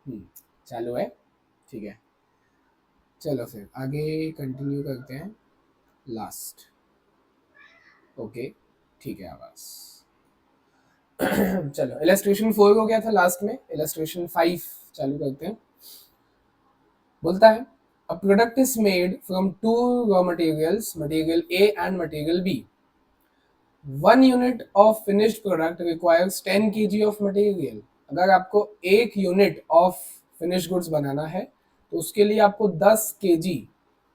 चालू है, ठीक है। चलो फिर आगे कंटिन्यू करते हैं। लास्ट, ओके, ठीक है आवाज। चलो इलस्ट्रेशन 4 हो गया था लास्ट में, इलस्ट्रेशन 5 चालू करते हैं। बोलता है a product is made from two raw materials, material A and material B. 1 unit of finished product requires 10 kg of material. अगर आपको 1 यूनिट ऑफ फिनिश गुड्स बनाना है तो उसके लिए आपको 10 kg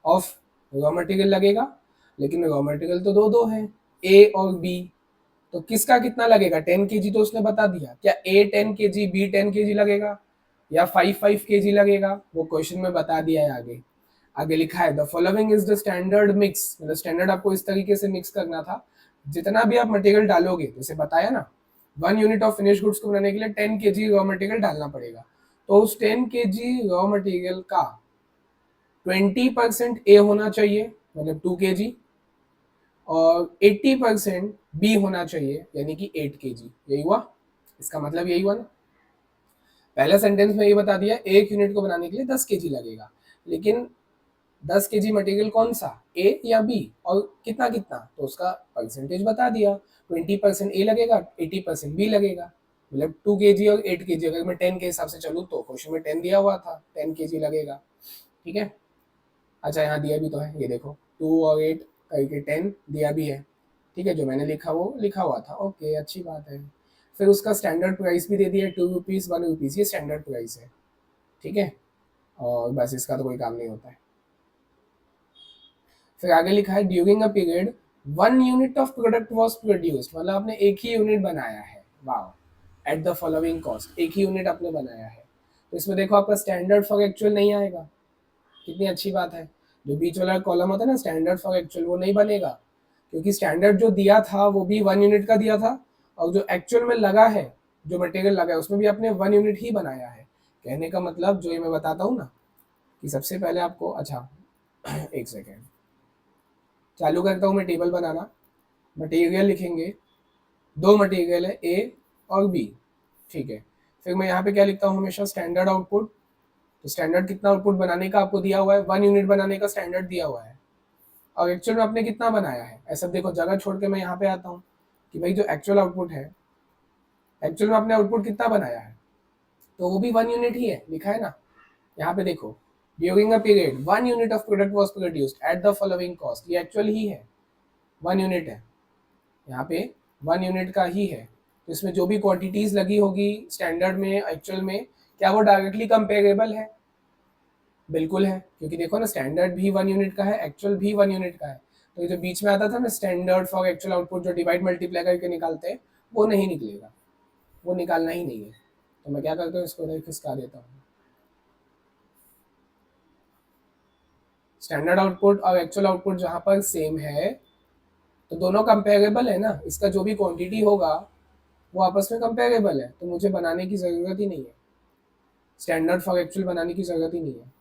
ऑफ रॉ मटेरियल लगेगा। लेकिन रॉ मटेरियल तो दो दो है, ए और बी, तो किसका कितना लगेगा? 10 kg तो उसने बता दिया। क्या ए 10 kg, बी 10 kg लगेगा या 5 5 kg लगेगा? वो क्वेश्चन में बता दिया है। आगे आगे लिखा है the following is the standard mix. मतलब स्टैंडर्ड आपको इस तरीके से मिक्स करना था, जितना भी आप मटेरियल डालोगे, जैसे बताया ना 1 यूनिट ऑफ फिनिश गुड्स को बनाने के लिए 10 kg रॉ मटेरियल डालना पड़ेगा। तो उस 10 kg रॉ मटेरियल का 20% ए होना चाहिए, मतलब 2 kg, और 80% बी होना चाहिए, यानी कि 8 kg। यही हुआ, इसका मतलब यही हुआ ना। पहले सेंटेंस में ये बता दिया 1 यूनिट को बनाने के लिए 10 kg लगेगा, लेकिन 10 kg मटेरियल कौन सा, ए या बी, और कितना कितना, तो उसका परसेंटेज बता दिया। 20% ए लगेगा, 80% बी लगेगा। मतलब 2 kg और 8 kg, अगर मैं 10 के हिसाब से चलूँ तो क्वेश्चन में 10 दिया हुआ था, 10 kg लगेगा। ठीक है, अच्छा यहाँ दिया भी तो है, ये देखो 2 और 8 करके 10 दिया भी है। ठीक है, जो मैंने लिखा वो लिखा हुआ था, ओके अच्छी बात है। फिर उसका स्टैंडर्ड प्राइस भी दे दिया, 2 रुपीज़ 1 रुपीज़, ये स्टैंडर्ड प्राइस है। ठीक है, और बस इसका तो कोई काम नहीं होता है। फिर आगे लिखा है during a period 1 unit of product was produced. मतलब आपने एक ही यूनिट बनाया है, वाह, एट द फॉलोइंग कॉस्ट, एक ही यूनिट आपने बनाया है। तो इसमें देखो आपका स्टैंडर्ड फॉर एक्चुअल नहीं आएगा, कितनी अच्छी बात है। जो बीच वाला कॉलम होता है ना स्टैंडर्ड फॉर एक्चुअल, वो नहीं बनेगा, क्योंकि स्टैंडर्ड जो दिया था वो भी 1 यूनिट का दिया था, और जो एक्चुअल में लगा है, जो मटेरियल लगा है, उसमें भी आपने 1 यूनिट ही बनाया है। कहने का मतलब जो ये मैं बताता हूँ ना, कि सबसे पहले आपको, अच्छा एक सेकेंड, चालू करता हूँ मैं टेबल बनाना। मटेरियल लिखेंगे, दो मटेरियल है ए और बी, ठीक है। फिर मैं यहाँ पे क्या लिखता हूँ हमेशा, स्टैंडर्ड आउटपुट। तो स्टैंडर्ड कितना आउटपुट बनाने का आपको दिया हुआ है, 1 यूनिट बनाने का स्टैंडर्ड दिया हुआ है, और एक्चुअल में आपने कितना बनाया है। ऐसा देखो, जगह छोड़ के मैं यहाँ पे आता हूँ कि भाई जो एक्चुअल आउटपुट है, एक्चुअल में आपने आउटपुट कितना बनाया है, तो वो भी 1 यूनिट ही है, लिखा है ना यहाँ पे देखो। During a period 1 unit of product was produced at the following cost, ये एक्चुअल ही है, 1 यूनिट है यहाँ पे, 1 यूनिट का ही है। तो इसमें जो भी क्वांटिटीज लगी होगी स्टैंडर्ड में एक्चुअल में, क्या वो डायरेक्टली कंपेरेबल है? बिल्कुल है, क्योंकि देखो ना स्टैंडर्ड भी 1 यूनिट का है, एक्चुअल भी 1 यूनिट का है। तो ये जो बीच में आता था ना स्टैंडर्ड फॉर एक्चुअल आउटपुट, जो डिवाइड मल्टीप्लाई करके निकालते हैं, वो नहीं निकलेगा, वो निकालना ही नहीं है। तो मैं क्या करता हूँ, इसको खिसका देता हूँ। स्टैंडर्ड आउटपुट और एक्चुअल आउटपुट जहाँ पर सेम है, तो दोनों कंपेरेबल है ना, इसका जो भी क्वांटिटी होगा वो आपस में कंपेरेबल है, तो मुझे बनाने की ज़रूरत ही नहीं है, स्टैंडर्ड फॉर एक्चुअल बनाने की ज़रूरत ही नहीं है।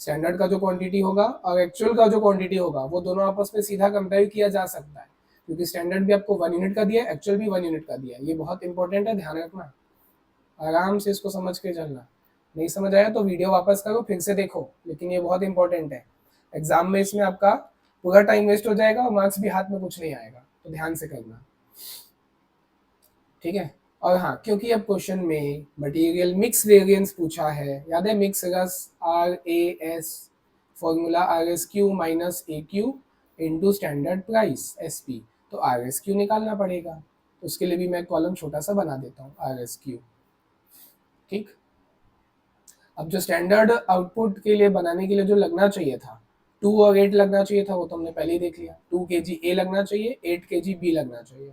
स्टैंडर्ड का जो क्वांटिटी होगा और एक्चुअल का जो क्वांटिटी होगा, वो दोनों आपस में सीधा कंपेयर किया जा सकता है, क्योंकि स्टैंडर्ड भी आपको 1 यूनिट का दिया है, एक्चुअल भी 1 यूनिट का दिया है। ये बहुत इंपॉर्टेंट है, ध्यान रखना, आराम से इसको समझ के चलना। नहीं समझ आया तो वीडियो वापस करो, फिर से देखो, लेकिन ये बहुत इंपॉर्टेंट है। एग्जाम में इसमें आपका पूरा टाइम वेस्ट हो जाएगा और मार्क्स भी हाथ में कुछ नहीं आएगा, तो ध्यान से करना, ठीक है। और हाँ, क्योंकि अब क्वेश्चन में मटेरियल मिक्स वेरिएंस पूछा है, याद है मिक्स रस, RAS, formula RSQ minus AQ into standard price SP, तो RSQ निकालना पड़ेगा। तो उसके लिए भी मैं कॉलम छोटा सा बना देता हूँ, RSQ, ठीक। अब जो स्टैंडर्ड आउटपुट के लिए बनाने के लिए जो लगना चाहिए था, 2 और 8 लगना चाहिए था, वो तो हमने पहले ही देख लिया। 2 kg A लगना चाहिए, 8 kg B लगना चाहिए।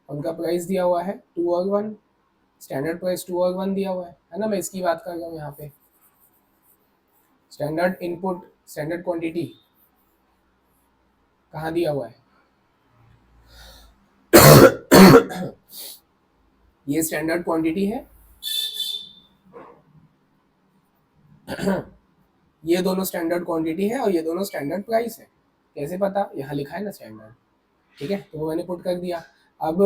उनका प्राइस दिया हुआ है 2 और 1, स्टैंडर्ड प्राइस 2 और 1 दिया हुआ है ना। मैं इसकी बात कर रहा हूँ यहाँ पे, स्टैंडर्ड इनपुट, स्टैंडर्ड क्वांटिटी कहाँ दिया हुआ है, ये स्टैंडर्ड क्वांटिटी है, ये दोनों स्टैंडर्ड क्वांटिटी है और ये दोनों स्टैंडर्ड प्राइस है। कैसे पता, यहाँ लिखा है ना स्टैंडर्ड, ठीक है, तो वो मैंने पुट कर दिया। अब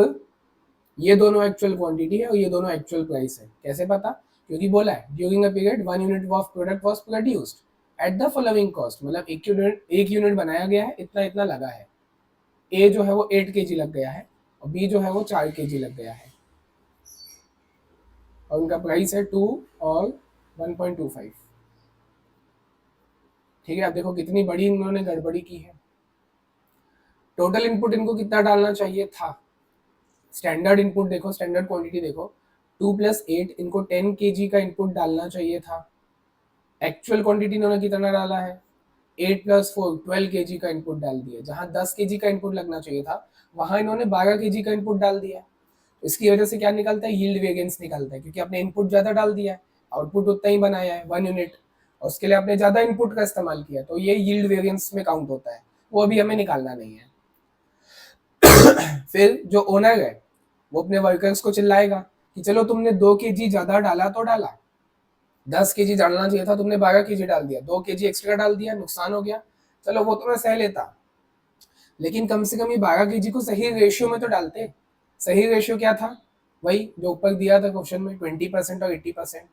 ये दोनों एक्चुअल क्वांटिटी है और ये दोनों एक्चुअल प्राइस है, कैसे पता, क्योंकि बोला है during a period 1 unit of product was produced at the following cost, मतलब एक यूनिट बनाया गया है, इतना इतना लगा है। ए जो है वो 8 kg लग गया है और बी जो है वो 4 kg लग गया है और उनका प्राइस है 2 और 1.25। ठीक है, अब देखो कितनी बड़ी इन्होंने गड़बड़ी की है। टोटल इनपुट इनको कितना डालना चाहिए था, स्टैंडर्ड इनपुट देखो, स्टैंडर्ड क्वांटिटी देखो, 2 + 8 इनको 10 kg का इनपुट डालना चाहिए था। एक्चुअल क्वांटिटी इन्होंने कितना डाला है, 8 + 4 12 kg का इनपुट डाल दिया। जहां 10 kg का इनपुट लगना चाहिए था वहां इन्होंने 12 kg का इनपुट डाल दिया। इसकी वजह से क्या निकलता है, यील्ड वेरिएंस निकलता है, क्योंकि आपने इनपुट ज्यादा डाल दिया है, आउटपुट उतना ही बनाया है 1 यूनिट, और उसके लिए आपने ज्यादा इनपुट का इस्तेमाल किया, तो ये यील्ड वेरिएंस में काउंट होता है, वो अभी हमें निकालना नहीं है। फिर जो ओनर है वो अपने वर्कर्स को चिल्लाएगा कि चलो तुमने 2 kg ज्यादा डाला तो डाला, 10 kg डालना चाहिए था, तुमने 12 kg डाल दिया, 2 kg एक्स्ट्रा डाल दिया, नुकसान हो गया, चलो वो तो मैं सह लेता, लेकिन कम से कम ये 12 kg को सही रेशियो में तो डालते। सही रेशियो क्या था, वही जो ऊपर दिया था क्वेश्चन में, 20% और 80%।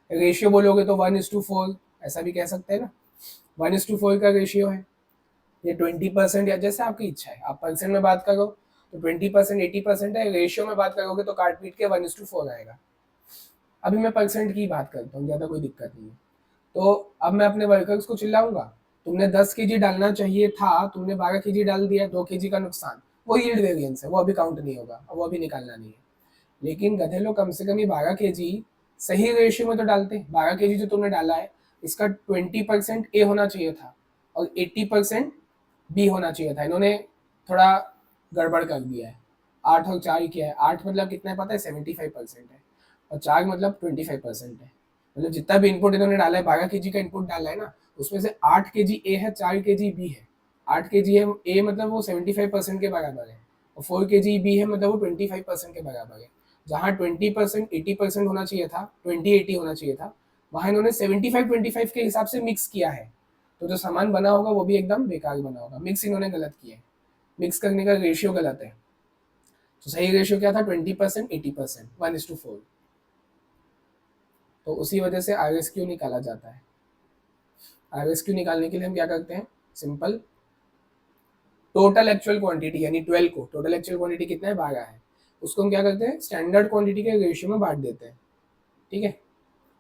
रेशियो बोलोगे तो 1:4, ऐसा भी कह सकते हैं ना, 1:4 का रेशियो है। ये 20% या जैसे आपकी इच्छा है, आप परसेंट में बात करो तो 20% 80% है, रेशियो में बात करोगे तो काट पीट के 1:4 आएगा। अभी मैं परसेंट की बात करता हूँ, ज़्यादा कोई दिक्कत नहीं है। तो अब मैं अपने वर्कर्स को चिल्लाऊंगा, तुमने 10 kg डालना चाहिए था, तुमने 12 kg डाल दिया, 2 kg का नुकसान, वो यील्ड वेरिएंस है, वो अभी काउंट नहीं होगा, वो अभी निकालना नहीं है। लेकिन गधे लोग, कम से कम ये 12 kg सही रेशियो में तो डालते। 12 kg जो तुमने डाला है इसका 20% ए होना चाहिए था और 80% बी होना चाहिए था, इन्होंने थोड़ा गड़बड़ कर दिया है। 8 और 4 किया है, 8 मतलब कितना है पता है, 75% है, और 4 मतलब 25% है। मतलब जितना भी इनपुट इन्होंने डाला है, 12 kg का इनपुट डाला है ना, उसमें से 8 kg ए है, 4 kg बी है। 8 kg है ए, मतलब वो 75% के बराबर है, और 4 kg बी है, मतलब वो 25% के बराबर है। जहाँ 20% 80% होना चाहिए था, 20-80 होना चाहिए था, वहाँ इन्होंने 75-25 के हिसाब से मिक्स किया है। तो जो सामान बना होगा वो भी एकदम बेकार बना होगा, मिक्स इन्होंने गलत किया है, मिक्स करने का रेशियो गलत है। तो सही रेशियो क्या था, 20% 80%, 1:4। तो उसी वजह से RSQ निकाला जाता है। RSQ निकालने के लिए हम क्या करते हैं, सिंपल, टोटल एक्चुअल क्वांटिटी यानी 12 को, टोटल एक्चुअल क्वांटिटी कितना है, 12 है, उसको हम क्या करते हैं, स्टैंडर्ड क्वांटिटी के रेशियो में बांट देते हैं। ठीक है,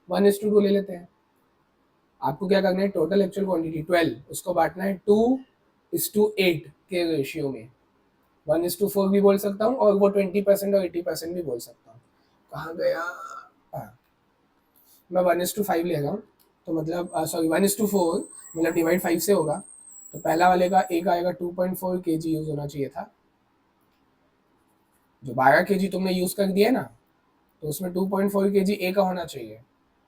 1:2 ले लेते हैं। आपको क्या करना है, टोटल एक्चुअल क्वांटिटी 12, उसको बांटना है 2:8 के रेशियो में। 1:4 भी बोल सकता हूँ और वो 20% और 80% भी बोल सकता हूँ। कहाँ गया, हाँ, मैं 1:5 ले रहा हूँ, तो मतलब सॉरी 1:4, मतलब डिवाइड 5 से होगा, तो पहला वाले का एक आएगा 2.4 kg यूज होना चाहिए था। जो 12 kg तुमने यूज कर दिया ना, तो उसमें 2.4 kg ए का होना चाहिए,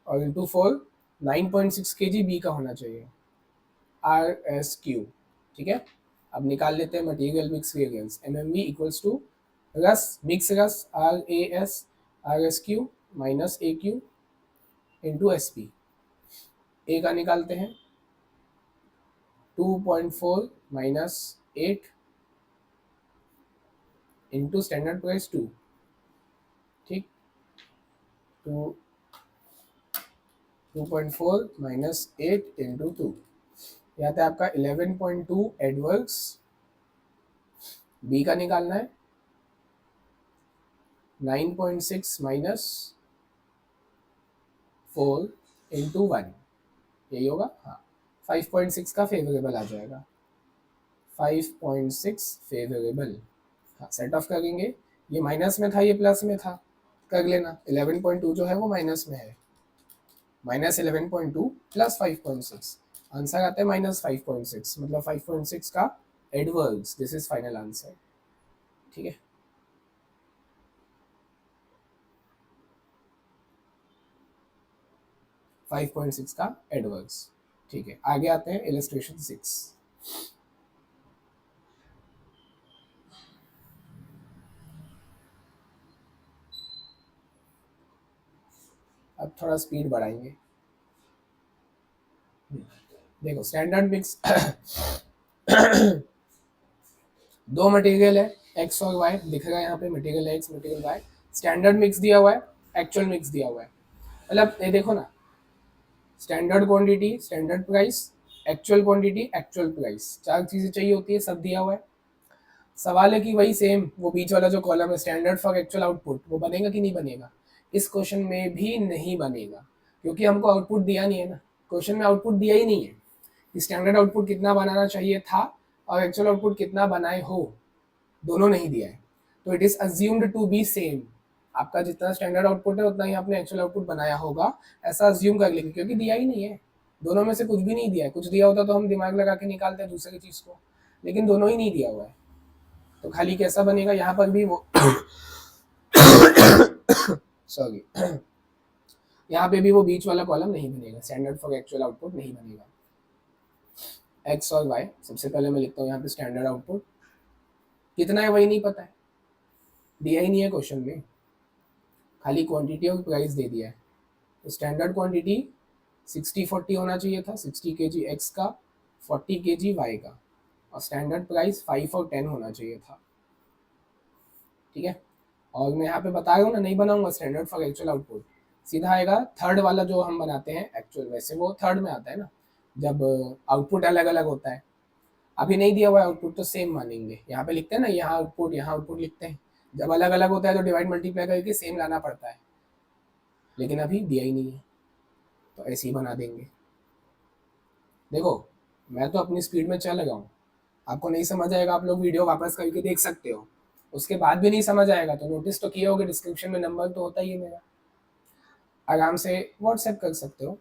और इंटू 4 9.6 kg बी का होना चाहिए, RSQ। ठीक है, अब निकाल लेते हैं material mix variance, MMV equals to रस मिक्स रस RAS RSQ minus AQ into SP। A का निकालते हैं 2.4 माइनस 8 इंटू स्टैंडर्ड प्राइस 2। ठीक, 2.4 माइनस 8 इंटू 2, यहाँ पे आपका 11.2 एडवर्क्स। बी का निकालना है 9.6 माइनस 4 इंटू 1, यही होगा, हाँ, 5.6 का फेवरेबल आ जाएगा, 5.6 फेवरेबल। हाँ, सेट ऑफ करेंगे, ये माइनस में था, ये प्लस में था, कर लेना, 11.2 जो है वो माइनस में है, -11.2 प्लस 5.6, आंसर आता है -5.6, मतलब 5.6 का adverbs, this is final answer. ठीक है, फाइव पॉइंट सिक्स का एडवर्ब्स। ठीक है, आगे आते हैं इलस्ट्रेशन 6। अब थोड़ा स्पीड बढ़ाएंगे। देखो स्टैंडर्ड मिक्स दो मटेरियल है एक्स और वाई, दिख रहा है यहाँ पे, material X material Y, standard mix दिया हुआ है, एक्चुअल मिक्स दिया हुआ है। मतलब ये देखो ना, standard quantity, standard price, actual quantity, actual price, चार चीजें चाहिए होती है, सब दिया हुआ है। सवाल है कि वही सेम वो बीच वाला जो कॉलम है स्टैंडर्ड फॉर एक्चुअल आउटपुट, वो बनेगा कि नहीं बनेगा? इस क्वेश्चन में भी नहीं बनेगा, क्योंकि हमको आउटपुट दिया नहीं है ना, क्वेश्चन में आउटपुट दिया ही नहीं है कि स्टैंडर्ड आउटपुट कितना बनाना चाहिए था और एक्चुअल आउटपुट कितना बनाए हो, दोनों नहीं दिया है। तो it is assumed to be same, आपका जितना स्टैंडर्ड आउटपुट है उतना ही आपने एक्चुअल आउटपुट बनाया होगा, ऐसा अज्यूम कर लेंगे, क्योंकि दिया ही नहीं है। दोनों में से कुछ भी नहीं दिया है, कुछ दिया होता तो हम दिमाग लगा के निकालते हैं दूसरी चीज को, लेकिन दोनों ही नहीं दिया हुआ है। तो खाली कैसा बनेगा, यहाँ पर भी वो सॉरी यहाँ पे भी वो बीच वाला कॉलम नहीं बनेगा, स्टैंडर्ड फॉर एक्चुअल आउटपुट नहीं बनेगा। एक्स और वाई, सबसे पहले मैं लिखता हूँ यहाँ पे स्टैंडर्ड आउटपुट कितना है वही नहीं पता है, दिया ही नहीं है क्वेश्चन में, खाली क्वांटिटी और प्राइस दे दिया है। तो स्टैंडर्ड क्वांटिटी 60-40 होना चाहिए था, 60 kg एक्स का, 40 kg वाई का, और स्टैंडर्ड प्राइस 5 और 10 होना चाहिए था। ठीक है, और मैं यहाँ पे बता रहा हूँ ना, नहीं बनाऊंगा स्टैंडर्ड फॉर एक्चुअल आउटपुट, सीधा आएगा थर्ड वाला जो हम बनाते हैं एक्चुअल, वैसे वो थर्ड में आता है ना, जब आउटपुट अलग अलग होता है। अभी नहीं दिया हुआ है आउटपुट तो सेम मानेंगे, यहाँ पे लिखते हैं ना, यहाँ आउटपुट लिखते हैं, जब अलग अलग होता है तो डिवाइड मल्टीप्लाई करके सेम लाना पड़ता है, लेकिन अभी दिया ही नहीं है तो ऐसे ही बना देंगे। देखो, मैं तो अपनी स्पीड में चल रहा हूँ, आपको नहीं समझ आएगा आप लोग वीडियो वापस करके देख सकते हो, उसके बाद भी नहीं समझ आएगा तो नोटिस तो किए होगे, डिस्क्रिप्शन में नंबर तो होता ही है मेरा, आराम से व्हाट्सएप कर सकते हो,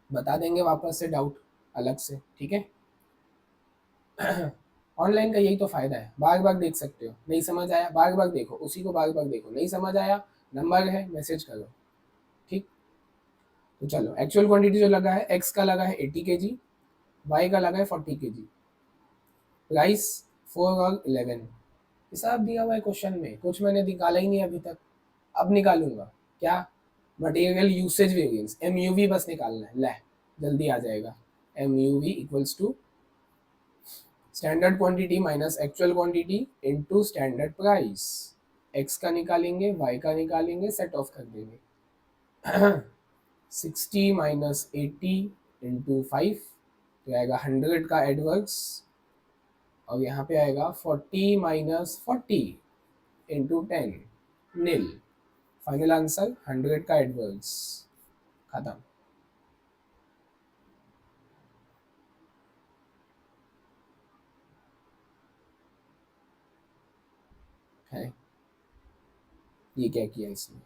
बता देंगे वापस से डाउट अलग से। ठीक है, ऑनलाइन का यही तो फायदा है, बार बार देख सकते हो, नहीं समझ आया बार बार देखो, उसी को बार बार देखो, नहीं समझ आया नंबर है मैसेज करो। ठीक, तो चलो एक्चुअल क्वांटिटी जो लगा है, एक्स का लगा है 80 kg, वाई का लगा है 40 kg, प्राइस 4 और 11, हिसाब दिया हुआ है क्वेश्चन में, कुछ मैंने निकाला ही नहीं अभी तक, अब निकालूंगा। क्या? Material usage variance, M U V बस निकालना है, ले जल्दी आ जाएगा। M U V equals to standard quantity minus actual quantity into standard price, X का निकालेंगे वाई का निकालेंगे, सेट ऑफ कर देंगे। 60 - 80 इंटू 5 तो आएगा 100 का एडवर्स, और यहाँ पे आएगा 40 - 40 इंटू 10 नील, फाइनल आंसर 100 का एडवर्स, खत्म। है, ये क्या किया इसने,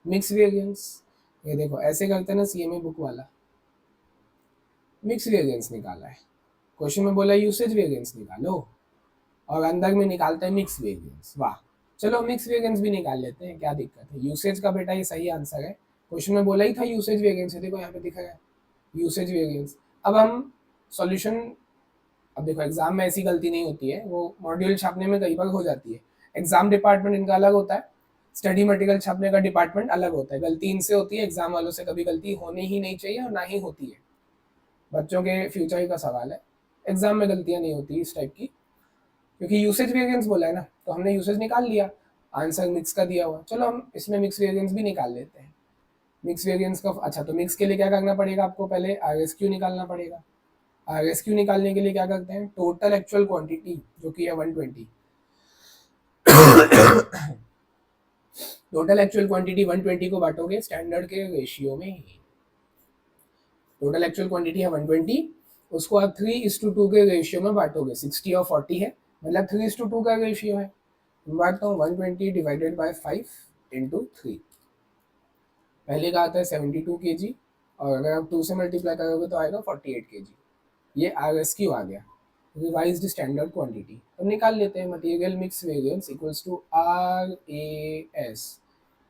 मिक्स वेरिएंस, ये देखो ऐसे करते हैं ना सीएमए बुक वाला, मिक्स वेरिएंस निकाला है, क्वेश्चन में बोला यूसेज वेरिएंस निकालो, और अंदर में निकालते हैं मिक्स वेरिएंस, वाह। चलो मिक्स वेरिएंस भी निकाल लेते हैं, क्या दिक्कत है, यूसेज का बेटा ये सही आंसर है, क्वेश्चन में बोला ही था यूसेज वेरिएंस है, देखो यहाँ पे दिखा है यूसेज वेरिएंस। अब हम सॉल्यूशन, अब देखो एग्जाम में ऐसी गलती नहीं होती है, वो मॉड्यूल छापने में कई बार हो जाती है, एग्जाम डिपार्टमेंट इनका अलग होता है, स्टडी मटेरियल छापने का डिपार्टमेंट अलग होता है, गलती इनसे होती है, एग्जाम वालों से कभी गलती होनी ही नहीं चाहिए और ना ही होती है, बच्चों के फ्यूचर का सवाल है, एग्जाम में गलतियां नहीं होती इस टाइप की, क्योंकि यूसेज वेरिएंस बोला है ना, तो हमने यूसेज निकाल लिया, आंसर मिक्स का दिया हुआ, चलो हम इसमें मिक्स वेरिएंस भी निकाल लेते हैं। मिक्स वेरिएंस का अच्छा, तो मिक्स के लिए क्या करना पड़ेगा आपको, पहले आर एस क्यू निकालना पड़ेगा, आर एस क्यू निकालने के लिए क्या करते हैं, टोटल एक्चुअल क्वांटिटी जो कि है 120, टोटल एक्चुअल क्वांटिटी 120 को बांटोगे स्टैंडर्ड के रेशियो में, टोटल एक्चुअल क्वांटिटी है 120, उसको आप 3:2 के रेशियो में बांटोगे, 60 और 40 है, मतलब 3:2 का रेशियो है, बांटता हूँ 120 डिवाइडेड बाय 5 इंटू 3, पहले का आता है 72 kg, और अगर आप 2 से मल्टीप्लाई करोगे तो आएगा 48 kg, ये आर एस क्यू आ गया, रिवाइज्ड स्टैंडर्ड क्वांटिटी। अब निकाल लेते हैं, material mix variance equals to R A S,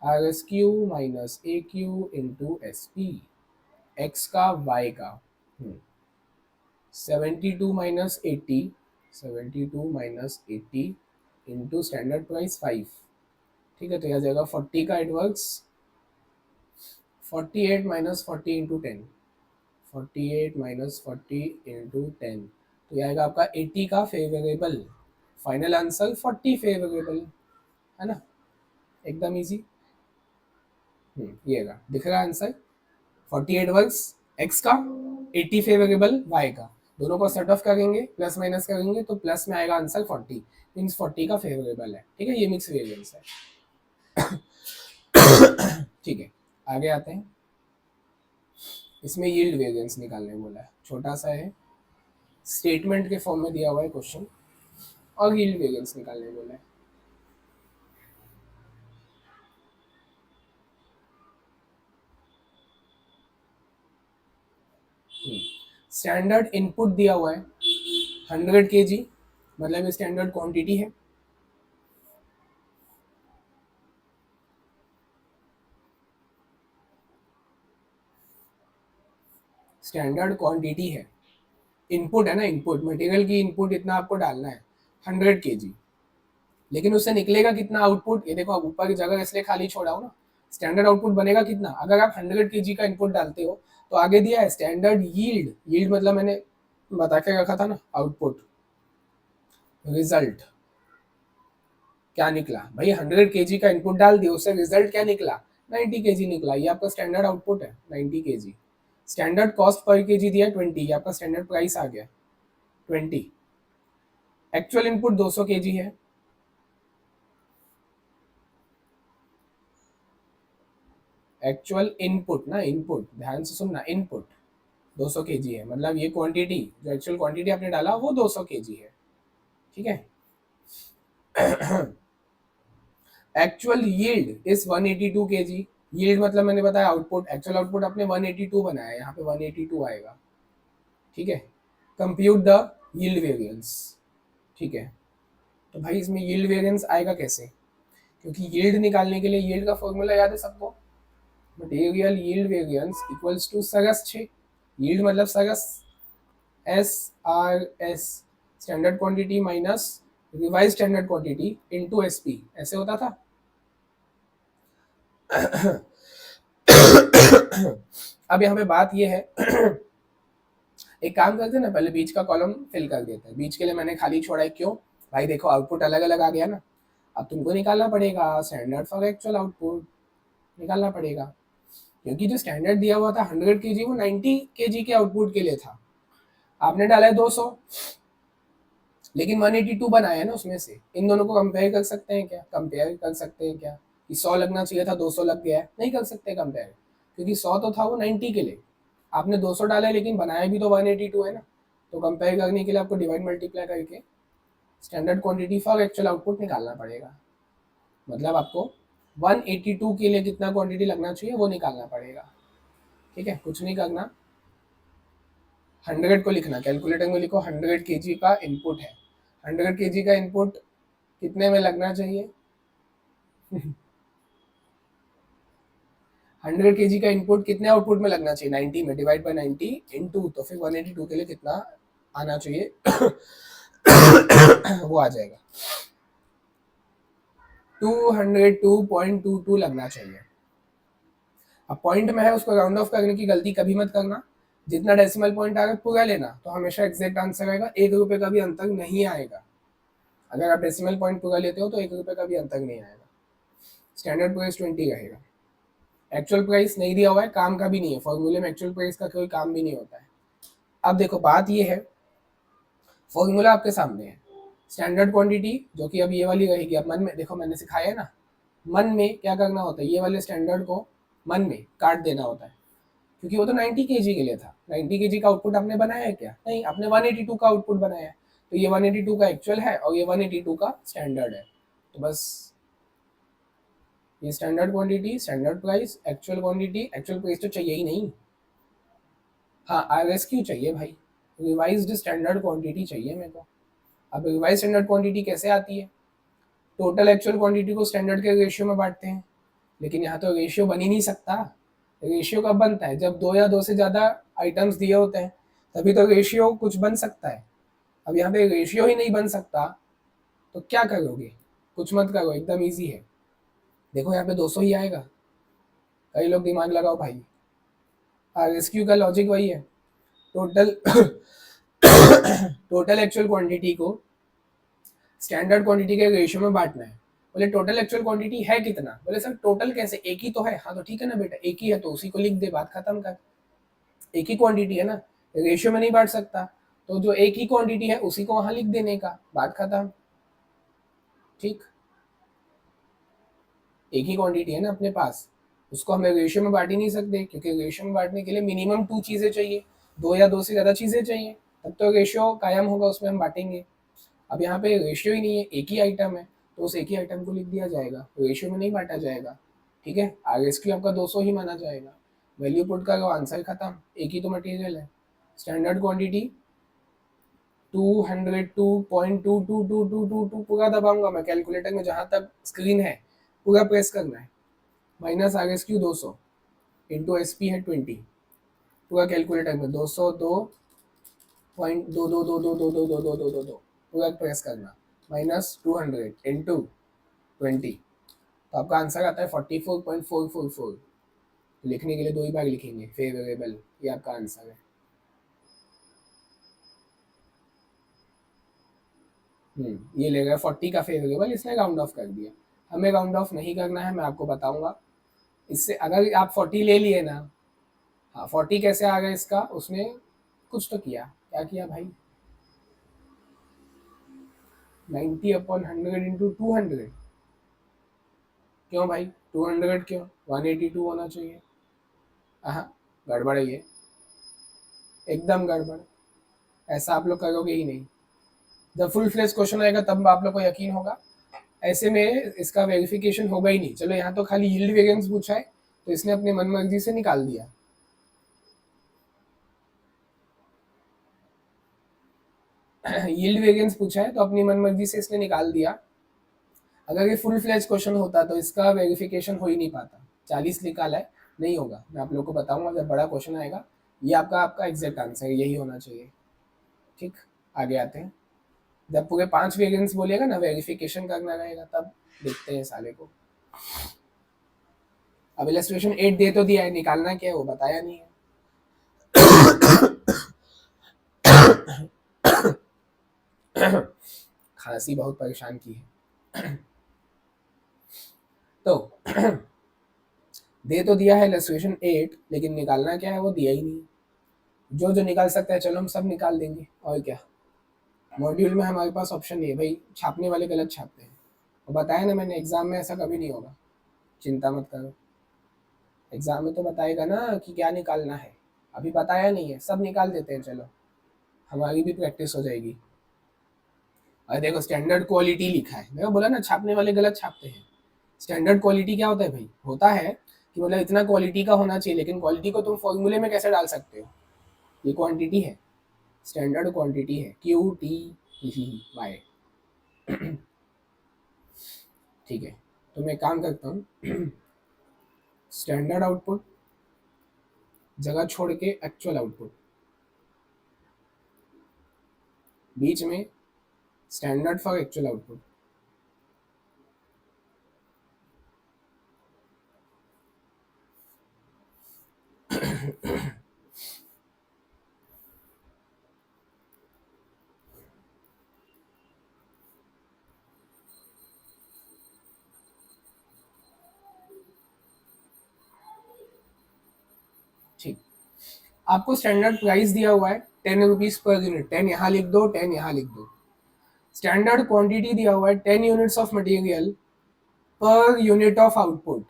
R S Q minus A Q into S P, X का वाई का, 72 - 80, 72 - 80 इंटू स्टैंडर्ड प्राइस 5, ठीक है, तो यह आ जाएगा 40 का एडवर्स, 48 - 40 इंटू 10, 48 - 40 इंटू 10, तो यह आएगा आपका 80 का फेवरेबल, फाइनल आंसर 40 फेवरेबल, है ना, एकदम इजी। ये रहा, दिख रहा आंसर। 48 वर्क्स एक्स का, 80 फेवरेबल वाई का, दोनों को सेट ऑफ करेंगे, प्लस माइनस करेंगे तो प्लस में आएगा आंसर 40, मीन्स 40 का फेवरेबल है। ठीक है, ये मिक्स वेरिएंस है। ठीक है, आगे आते हैं। इसमें यील्ड वेरिएंस निकालने बोला है, छोटा सा है, स्टेटमेंट के फॉर्म में दिया हुआ है क्वेश्चन, और यील्ड वेरिएंस निकालने बोला है। स्टैंडर्ड इनपुट दिया हुआ है 100 kg, मतलब ये स्टैंडर्ड क्वांटिटी है। स्टैंडर्ड क्वांटिटी है, इनपुट है ना, इनपुट मटेरियल की इनपुट इतना आपको डालना है 100 kg, लेकिन उससे निकलेगा कितना आउटपुट, ये देखो, अब ऊपर की जगह इसलिए खाली छोड़ा हूँ ना। स्टैंडर्ड आउटपुट बनेगा कितना, अगर आप 100 kg का इनपुट डालते हो तो आगे दिया है स्टैंडर्ड यील्ड, यील्ड मतलब मैंने बता के रखा था ना, आउटपुट, रिजल्ट क्या निकला भाई, 100 kg का इनपुट डाल दिया, उससे रिजल्ट क्या निकला, 90 kg निकला, ये आपका स्टैंडर्ड आउटपुट है 90 kg। Standard cost per KG दिया 20, ये आपका स्टैंडर्ड प्राइस आ गया 20। एक्चुअल इनपुट 200 kg है, एक्चुअल इनपुट ना, इनपुट ध्यान से सुनना, इनपुट 200 kg है, मतलब ये क्वांटिटी, जो एक्चुअल क्वांटिटी आपने डाला वो 200 kg है। ठीक है, actual yield is 182 kg, yield मतलब मैंने बताया आउटपुट, एक्चुअल आउटपुट आपने 182 बनाया, यहाँ पे 182 आएगा। ठीक है, कंप्यूट द यील्ड वेरिएंस। ठीक है, तो भाई इसमें यील्ड वेरिएंस आएगा कैसे, क्योंकि यील्ड निकालने के लिए यील्ड का फॉर्मूला याद है सबको, material yield variance equals to सरस 6, यील्ड मतलब सरस, S R S standard quantity minus revise standard quantity into SP, ऐसे होता था। अब यहाँ पे बात ये है, एक काम करते हैं ना, पहले बीच का कॉलम फिल कर देते हैं, बीच के लिए मैंने खाली छोड़ा है, क्यों भाई, देखो आउटपुट अलग अलग आ गया ना, अब तुमको निकालना पड़ेगा स्टैंडर्ड फॉर एक्चुअल आउटपुट, निकालना पड़ेगा, क्योंकि जो स्टैंडर्ड दिया हुआ था 100 kg वो 90 kg के आउटपुट के लिए था, आपने डाला है 200, लेकिन 182 बनाया है ना उसमें से, इन दोनों को कंपेयर कर सकते हैं क्या, कंपेयर कर सकते हैं क्या, कि 100 लगना चाहिए था 200 लग गया है, नहीं कर सकते कंपेयर, क्योंकि 100 तो था वो 90 के लिए, आपने 200 डाला है लेकिन बनाया भी तो 182 है ना, तो कंपेयर करने के लिए आपको डिवाइड मल्टीप्लाई करके standard quantity for actual output निकालना पड़ेगा, मतलब आपको 182 के लिए कितना क्वांटिटी लगना चाहिए वो निकालना पड़ेगा। ठीक है, कुछ नहीं करना, 100 को लिखना, कैलकुलेटर में लिखो 100 kg का इनपुट है, 100 kg का इनपुट कितने में लगना चाहिए, 100 kg का इनपुट कितने आउटपुट में लगना चाहिए, 90 में, डिवाइड बाय 90 इनटू, तो फिर 182 के लिए कितना आना चाहिए, वो आ जाएगा 202.22 लगना चाहिए। अब पॉइंट में है, उसको राउंड ऑफ करने की गलती कभी मत करना, जितना डेसिमल पॉइंट आएगा पूरा लेना, तो हमेशा एग्जैक्ट आंसर आएगा, 1 रुपये का भी अंतर नहीं आएगा, अगर आप डेसिमल पॉइंट पूरा लेते हो तो 1 रुपये का भी अंतर नहीं आएगा, स्टैंडर्ड प्राइस 20 रहेगा। एक्चुअल प्राइस नहीं दिया हुआ है, काम का भी नहीं है, फॉर्मूले में एक्चुअल प्राइस का कोई काम भी नहीं होता है। अब देखो बात ये है, फॉर्मूला आपके सामने है, स्टैंडर्ड क्वांटिटी जो कि अब ये वाली रहेगी, अब मन में देखो मैंने सिखाया है ना, मन में क्या करना होता है, ये वाले स्टैंडर्ड को मन में काट देना होता है, क्योंकि वो तो 90 kg के लिए था, 90 kg का आउटपुट आपने बनाया है क्या, नहीं, आपने 182 का आउटपुट बनाया है, तो ये 182 का एक्चुअल है और ये 182 का स्टैंडर्ड है, तो बस ये standard quantity, standard price, actual quantity, actual price तो चाहिए ही नहीं, हाँ आरएस क्यू चाहिए भाई, रिवाइज्ड स्टैंडर्ड क्वांटिटी चाहिए मेरे को। अब रिवाइज स्टैंडर्ड क्वांटिटी कैसे आती है, टोटल एक्चुअल क्वांटिटी को स्टैंडर्ड के रेशियो में बांटते हैं, लेकिन यहाँ तो रेशियो बन ही नहीं सकता, रेशियो कब बनता है, जब 2 या 2 से ज़्यादा आइटम्स दिए होते हैं, तभी तो रेशियो कुछ बन सकता है, अब यहाँ पे रेशियो ही नहीं बन सकता, तो क्या करोगे, कुछ मत करो, एकदम ईजी है, देखो यहाँ पे 200 ही आएगा, कई लोग दिमाग लगाओ भाई, रेस्क्यू का लॉजिक वही है, टोटल टोटल एक्चुअल क्वांटिटी को स्टैंडर्ड क्वांटिटी के रेशियो में बांटना है, बोले टोटल एक्चुअल क्वांटिटी है कितना? बोले सर टोटल कैसे, एक ही तो है। हाँ तो ठीक है ना बेटा, एक ही है तो उसी को लिख दे, बात खत्म कर। एक ही क्वांटिटी है ना, रेशियो में नहीं बांट सकता, तो जो एक ही क्वांटिटी है उसी को वहां लिख देने का, बात खत्म। ठीक, एक ही क्वांटिटी है ना अपने पास, उसको हमें रेशियो में बांट ही नहीं सकते, क्योंकि रेशियो में बांटने के लिए मिनिमम 2 चीजें चाहिए, 2 या 2 से ज्यादा चीजें चाहिए, तब तो रेशियो कायम होगा, उसमें हम बांटेंगे। अब यहाँ पे रेशियो ही नहीं है, एक ही आइटम है, तो उस एक ही आइटम को लिख दिया जाएगा, रेशियो में नहीं बांटा जाएगा। ठीक है, आगे इसकी आपका 200 ही माना जाएगा। वैल्यू पुट करो, आंसर खत्म, एक ही तो मटेरियल है। स्टैंडर्ड क्वांटिटी 202.22222 पूरा दबाऊंगा मैं कैलकुलेटर में, जहां तक स्क्रीन है पूरा प्रेस करना है, minus are S Q 200 into S P है 20, पूरा कैलकुलेटर में 202.222222222 पूरा प्रेस करना, माइनस 200 इंटू 20, तो आपका आंसर आता है 44.444। लिखने के लिए 2 ही बार लिखेंगे, फेवरेबल, ये आपका आंसर है। ये लेगा 40 का फेवरेबल, इसने राउंड ऑफ कर दिया। हमें राउंड ऑफ नहीं करना है, मैं आपको बताऊंगा। इससे अगर आप 40 ले लिए ना, हाँ 40 कैसे आ गया इसका, उसने कुछ तो किया, क्या किया भाई, 90/100 इंटू 200, क्यों भाई 200 क्यों, 182 होना चाहिए। हाँ, गड़बड़ है ये, एकदम गड़बड़, ऐसा आप लोग करोगे ही नहीं। जब फुल फ्लेज क्वेश्चन आएगा तब आप लोग को यकीन होगा, ऐसे में इसका वेरिफिकेशन होगा ही नहीं। चलो यहाँ तो खाली यील्ड वेरिएंस पूछा है, तो इसने अपनी मनमर्जी से निकाल दिया। यील्ड वेरिएंस पूछा है तो अपनी मनमर्जी से इसने निकाल दिया। अगर ये फुल फ्लेज क्वेश्चन होता तो इसका वेरिफिकेशन हो ही नहीं पाता। 40 निकाला है, नहीं होगा, मैं आप लोग को बताऊंगा जब बड़ा क्वेश्चन आएगा। ये आपका आपका एग्जैक्ट आंसर है, यही होना चाहिए। ठीक, आगे आते हैं। जब पूरे 5 वेरिएंस बोलेगा ना, वेरिफिकेशन करना रहेगा, तब देखते हैं साले को। अब इलस्ट्रेशन 8 दे तो दिया है, निकालना क्या है वो बताया नहीं है। खांसी बहुत परेशान की है। तो दे तो दिया है इलस्ट्रेशन 8, लेकिन निकालना क्या है वो दिया ही नहीं। जो जो निकाल सकता है चलो हम सब निकाल देंगे, और क्या। मॉड्यूल में हमारे पास ऑप्शन नहीं है भाई, छापने वाले गलत छापते हैं, और बताया ना मैंने, एग्जाम में ऐसा कभी नहीं होगा, चिंता मत करो। एग्जाम में तो बताएगा ना कि क्या निकालना है, अभी बताया नहीं है, सब निकाल देते हैं, चलो हमारी भी प्रैक्टिस हो जाएगी। और देखो स्टैंडर्ड क्वालिटी लिखा है, मैंने बोला ना छापने वाले गलत छापते हैं। स्टैंडर्ड क्वालिटी क्या होता है भाई, होता है कि मतलब इतना क्वालिटी का होना चाहिए, लेकिन क्वालिटी को तुम फॉर्मूले में कैसे डाल सकते हो, ये क्वांटिटी है, स्टैंडर्ड क्वांटिटी है, QT वाई। ठीक है, तो मैं काम करता हूँ। स्टैंडर्ड आउटपुट जगह छोड़ के एक्चुअल आउटपुट, बीच में स्टैंडर्ड फॉर एक्चुअल आउटपुट। ठीक, आपको स्टैंडर्ड प्राइस दिया हुआ है 10 रुपीज पर यूनिट, 10 यहाँ लिख दो, 10 यहाँ लिख दो। स्टैंडर्ड क्वांटिटी दिया हुआ है 10 units of material per unit of output.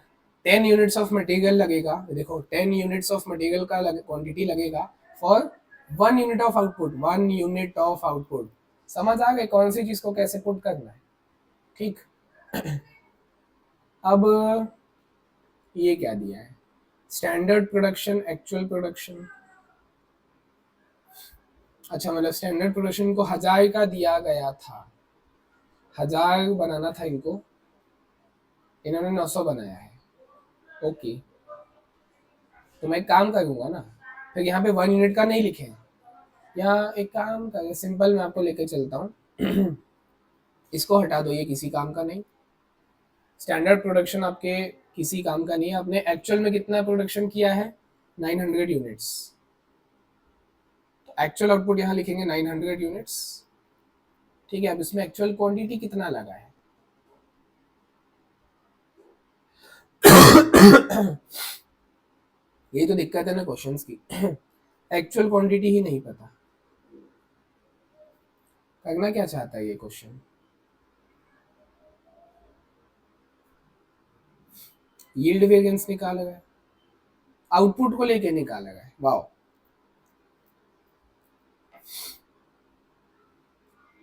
10 units of material लगेगा, देखो 10 यूनिट्स ऑफ मटेरियल का क्वांटिटी लगेगा for 1 unit of output, 1 unit of output. समझ आ गए कौन सी चीज को कैसे पुट करना है। ठीक, अब ये क्या दिया है, स्टैंडर्ड प्रोडक्शन एक्चुअल प्रोडक्शन। अच्छा, मतलब स्टैंडर्ड प्रोडक्शन को 1000 का दिया गया था, 1000 बनाना था इनको, इन्होंने 900 बनाया है। ओके, तो मैं एक काम करूंगा ना, फिर यहाँ पे 1 यूनिट का नहीं लिखे, यहाँ एक काम करें सिंपल, मैं आपको लेके चलता हूँ। इसको हटा दो, ये किसी काम का नहीं। स्टैंडर्ड प्रोडक्शन आपके किसी काम का नहीं है, आपने एक्चुअल में कितना प्रोडक्शन किया है, 900 यूनिट्स। तो एक्चुअल आउटपुट यहाँ लिखेंगे 900 यूनिट्स। ठीक है, अब इसमें एक्चुअल क्वांटिटी कितना लगा है, ये तो दिक्कत है ना क्वेश्चंस की। एक्चुअल क्वांटिटी ही नहीं पता, करना क्या चाहता है ये क्वेश्चन। यील्ड वेरिएंस निकाला गया, आउटपुट को लेके निकाला गया, वाओ।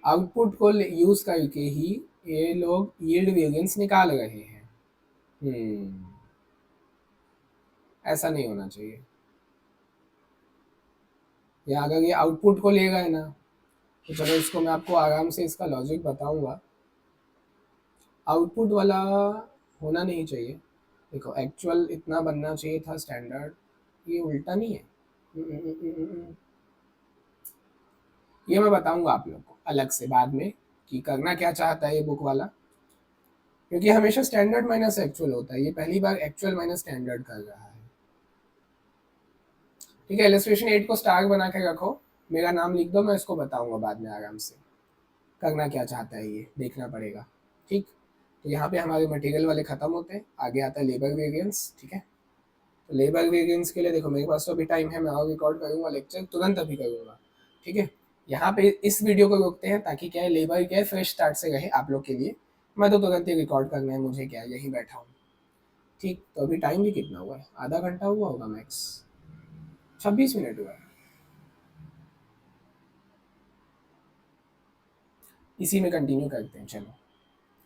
आउटपुट को यूज करके ही ये लोग यील्ड वेरिएंस निकाल रहे हैं। ऐसा नहीं होना चाहिए। या अगर ये आउटपुट को लेगा है ना, तो चलो इसको मैं आपको आराम से इसका लॉजिक बताऊंगा। आउटपुट वाला होना नहीं चाहिए। देखो एक्चुअल इतना बनना चाहिए था स्टैंडर्ड, ये उल्टा नहीं है। ये मैं बताऊंगा आप लोग को अलग से बाद में कि करना क्या चाहता है ये बुक वाला, क्योंकि हमेशा स्टैंडर्ड माइनस एक्चुअल होता है, ये पहली बार एक्चुअल माइनस स्टैंडर्ड कर रहा है। ठीक है, इलस्ट्रेशन 8 को स्टार बना के रखो, मेरा नाम लिख दो, मैं इसको बताऊंगा बाद में आराम से करना क्या चाहता है, ये देखना पड़ेगा। ठीक, तो यहाँ पे हमारे मटेरियल वाले खत्म होते हैं, आगे आता है लेबर वेरिएंस। ठीक है, तो लेबर वेरिएंस के लिए देखो मेरे पास तो अभी टाइम है, मैं और रिकॉर्ड करूँगा लेक्चर, तुरंत अभी करूँगा। ठीक है, यहाँ पे इस वीडियो को रोकते हैं ताकि क्या है लेबर क्या है फ्रेश स्टार्ट से रहे आप लोग के लिए। मैं तो तुरंत ही रिकॉर्ड करना है मुझे, क्या यही बैठा हूँ। ठीक, तो अभी टाइम भी कितना हुआ है, आधा घंटा हुआ होगा मैक्स, 26 मिनट हुआ है। इसी में कंटिन्यू करते हैं, चलो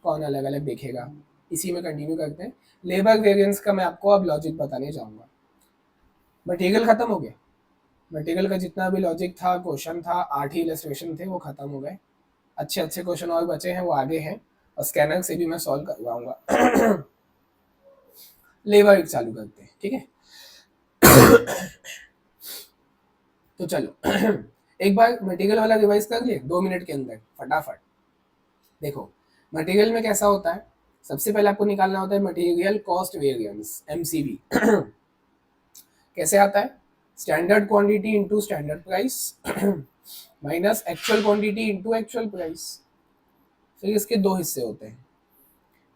कौन अलग अलग देखेगा, इसी में कंटिन्यू करते हैं। लेबर वेरिएंस का मैं आपको अब लॉजिक बताने जाऊंगा। मटेरियल खत्म हो गया, मटेरियल का जितना भी लॉजिक था, क्वेश्चन था, 8 ही इलस्ट्रेशन थे, वो खत्म हो गए। अच्छे अच्छे क्वेश्चन और बचे हैं, वो आगे हैं, और स्कैनर से भी मैं सॉल्व करवाऊंगा। लेबर चालू करते हैं, ठीक है। तो चलो एक बार मटेरियल वाला रिवाइज कर लिए 2 मिनट के अंदर फटाफट। देखो मटेरियल में कैसा होता है, सबसे पहले आपको निकालना होता है मटेरियल कॉस्ट वेरिएंस, एमसीवी। कैसे आता है, standard quantity into standard price minus actual quantity into actual price. फिर इसके दो हिस्से होते हैं,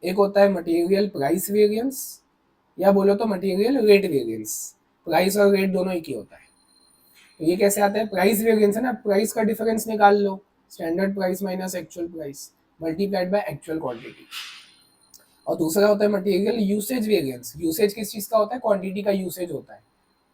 एक होता है मटेरियल प्राइस वेरिएंस, या बोलो तो मटेरियल रेट वेरिएंस। प्राइस और रेट दोनों एक ही होता है। तो ये कैसे आता है, प्राइस वेरिएंस है ना, प्राइस का डिफरेंस निकाल लो, standard price minus actual price multiplied by actual quantity. और दूसरा होता है मटेरियल यूसेज वेरिएंस। यूसेज किस चीज का होता है, क्वांटिटी का यूसेज होता है,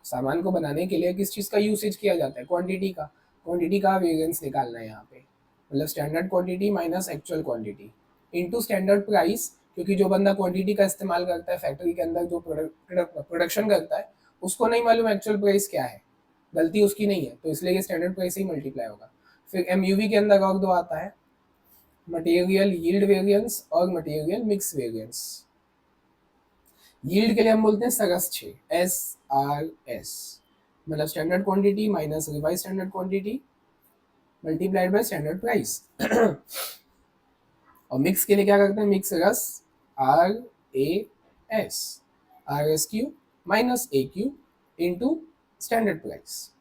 सामान को बनाने के लिए किस चीज का यूसेज किया जाता है, क्वांटिटी का। क्वांटिटी का वेरिएंस निकालना है यहाँ पे, मतलब standard quantity minus actual quantity into standard price, क्योंकि जो बंदा क्वांटिटी का इस्तेमाल करता है फैक्ट्री के अंदर, जो प्रोडक्शन करता है, उसको नहीं मालूम एक्चुअल प्राइस क्या है, गलती उसकी नहीं है, तो इसलिए ये स्टैंडर्ड प्राइस ही मल्टीप्लाई होगा। फिर एमयूवी के अंदर और दो आता है, मटेरियल यील्ड वेरिएंस और मटेरियल मिक्स वेरिएंस। यील्ड के लिए हम बोलते हैं सरस 6, SRS, मतलब standard quantity minus revise standard quantity multiplied by standard price. और मिक्स के लिए क्या करते हैं, मिक्स रस, RAS, RSQ minus AQ into standard price.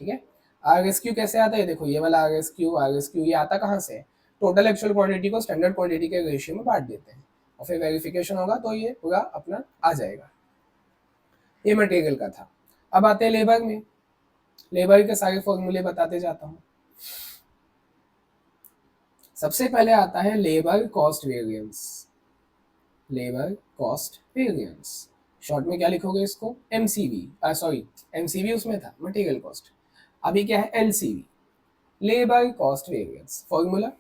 ठीक है, RSQ कैसे आता है, देखो ये वाला RSQ ये आता कहाँ से, टोटल एक्चुअल क्वांटिटी को स्टैंडर्ड क्वांटिटी के रेशियो में बांट देते हैं, और फिर वेरिफिकेशन होगा तो ये पूरा अपना आ जाएगा। ये मटेरियल का था। अब आते हैं लेबर में, लेबर के सारे फॉर्मूले बताते जाता हूँ। सबसे पहले आता है labour cost variance, labour cost variance, short में क्या लिखोगे इसको, एमसीवी, सॉरी एमसीवी उसमें था मटेरियल कॉस्ट, अभी क्या है LCV, labour cost variance. Formula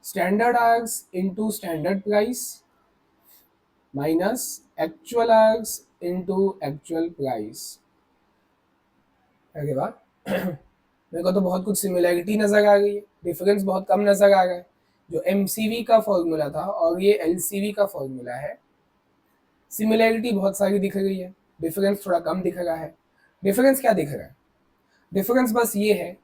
standard hours into standard price minus actual hours into actual price. अरे वाह, मेरे को तो बहुत कुछ सिमिलैरिटी नजर आ गई है, डिफरेंस बहुत कम नजर आ रहा है। जो एमसीवी का फॉर्मूला था और ये एलसीवी का फॉर्मूला है, सिमिलैरिटी बहुत सारी दिख रही है, डिफरेंस थोड़ा कम दिख रहा है। डिफरेंस क्या दिख रहा है, डिफरेंस बस ये है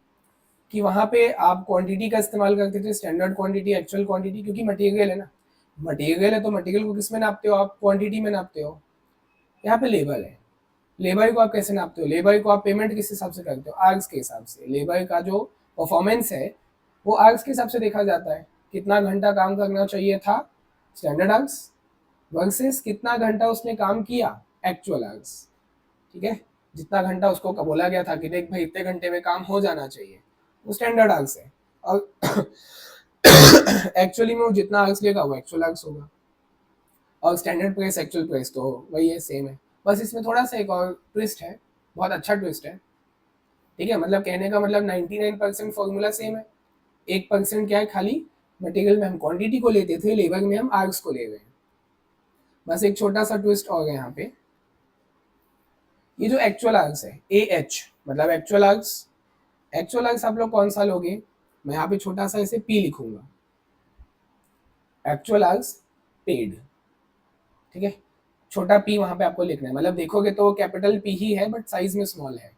कि वहाँ पे आप क्वांटिटी का इस्तेमाल करते थे, स्टैंडर्ड क्वांटिटी एक्चुअल क्वांटिटी, क्योंकि मटेरियल है ना, मटेरियल है तो मटेरियल को किस में नापते हो आप, क्वांटिटी में नापते हो। यहाँ पे लेबर है, लेबर को आप कैसे नापते हो, लेबर को आप पेमेंट किस हिसाब से करते हो, आर्ग्स के हिसाब से। लेबर का जो परफॉर्मेंस है वो आर्ग्स के हिसाब से देखा जाता है, कितना घंटा काम करना चाहिए था, स्टैंडर्ड आर्ग्स, वर्सेस कितना घंटा उसने काम किया, एक्चुअल आवर्स। ठीक है, जितना घंटा उसको बोला गया था कि देख भाई इतने घंटे में काम हो जाना चाहिए, वो स्टैंडर्ड आवर्स है। और एक्चुअली में वो जितना आवर्स लेगा वो एक्चुअल आवर्स होगा। और स्टैंडर्ड प्राइस एक्चुअल प्राइस तो वही है, सेम है। बस इसमें थोड़ा सा एक और ट्विस्ट है, बहुत अच्छा ट्विस्ट है। ठीक है, मतलब कहने का मतलब 99% फॉर्मूला सेम है, 1% क्या है खाली, मटेरियल में हम क्वांटिटी को लेते थे, लेबर में हम आर्ग्स को ले रहे हैं। बस एक छोटा सा ट्विस्ट और है यहाँ पे, ये जो एक्चुअल आर्ग्स है ए एच मतलब एक्चुअल आर्ग्स, एक्चुअल आर्ग्स आप लोग कौन सा लोगे, मैं यहाँ पे छोटा सा इसे पी लिखूंगा, एक्चुअल आर्ग्स पेड। ठीक है, छोटा पी वहां पे आपको लिखना है, मतलब देखोगे तो कैपिटल पी ही है बट साइज में स्मॉल है।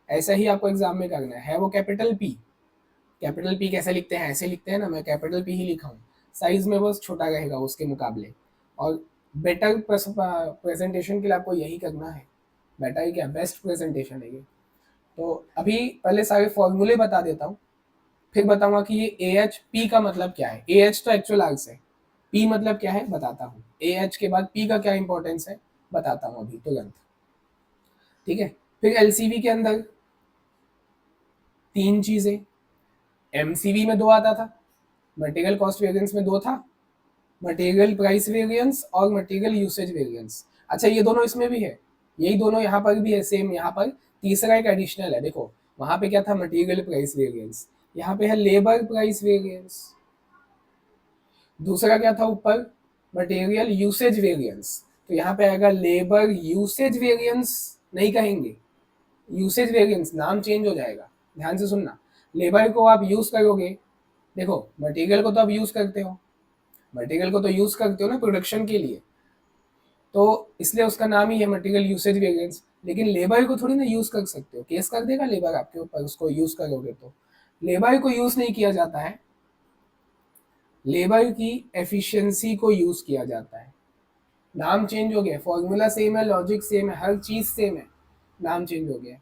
ऐसा ही आपको एग्जाम में करना है वो कैपिटल पी। कैपिटल पी कैसे लिखते हैं, ऐसे लिखते हैं ना, मैं कैपिटल पी ही लिखा हूँ, साइज में बस छोटा रहेगा उसके मुकाबले। और बेटर प्रेजेंटेशन के लिए आपको यही करना है, बेटर ही क्या, बेस्ट प्रेजेंटेशन है ये। तो अभी पहले सारे फॉर्मूले बता देता हूँ, फिर बताऊंगा कि ये ए एच पी का मतलब क्या है। ए एच तो एक्चुअल आर्ग्स है, पी मतलब क्या है बताता हूँ, ए एच के बाद पी का क्या इंपॉर्टेंस है बताता हूँ अभी तुरंत। ठीक है, फिर एलसीवी के अंदर तीन चीजें, एमसीवी में दो आता था, मटेरियल कॉस्ट वेरिएंस में दो था, मटेरियल प्राइस वेरिएंस और मटेरियल यूसेज वेरिएंस। अच्छा ये दोनों इसमें भी है, यही दोनों यहाँ पर भी है सेम, यहाँ पर तीसरा एक एडिशनल है, देखो वहां पे क्या था, मटेरियल प्राइस वेरिएंस, यहाँ पे है लेबर प्राइस वेरिएंस। दूसरा क्या था ऊपर, मटेरियल यूसेज वेरिएंस, तो यहाँ पे आएगा लेबर यूसेज वेरिएंस, नहीं कहेंगे यूसेज वेरिएंस, नाम चेंज हो जाएगा। ध्यान से सुनना, लेबर को आप यूज करोगे, देखो मटेरियल को तो आप यूज करते हो, मटेरियल को तो यूज करते हो ना प्रोडक्शन के लिए, तो इसलिए उसका नाम ही है मटेरियल यूसेज वेरिएंस। लेकिन लेबर को थोड़ी ना यूज कर सकते हो, केस कर देगा लेबर आपके ऊपर उसको यूज करोगे तो। लेबर को यूज नहीं किया जाता है, लेबर की एफिशिएंसी को यूज किया जाता है। नाम चेंज हो गया, फॉर्मूला सेम है, लॉजिक सेम है, हर चीज सेम है, नाम चेंज हो गया।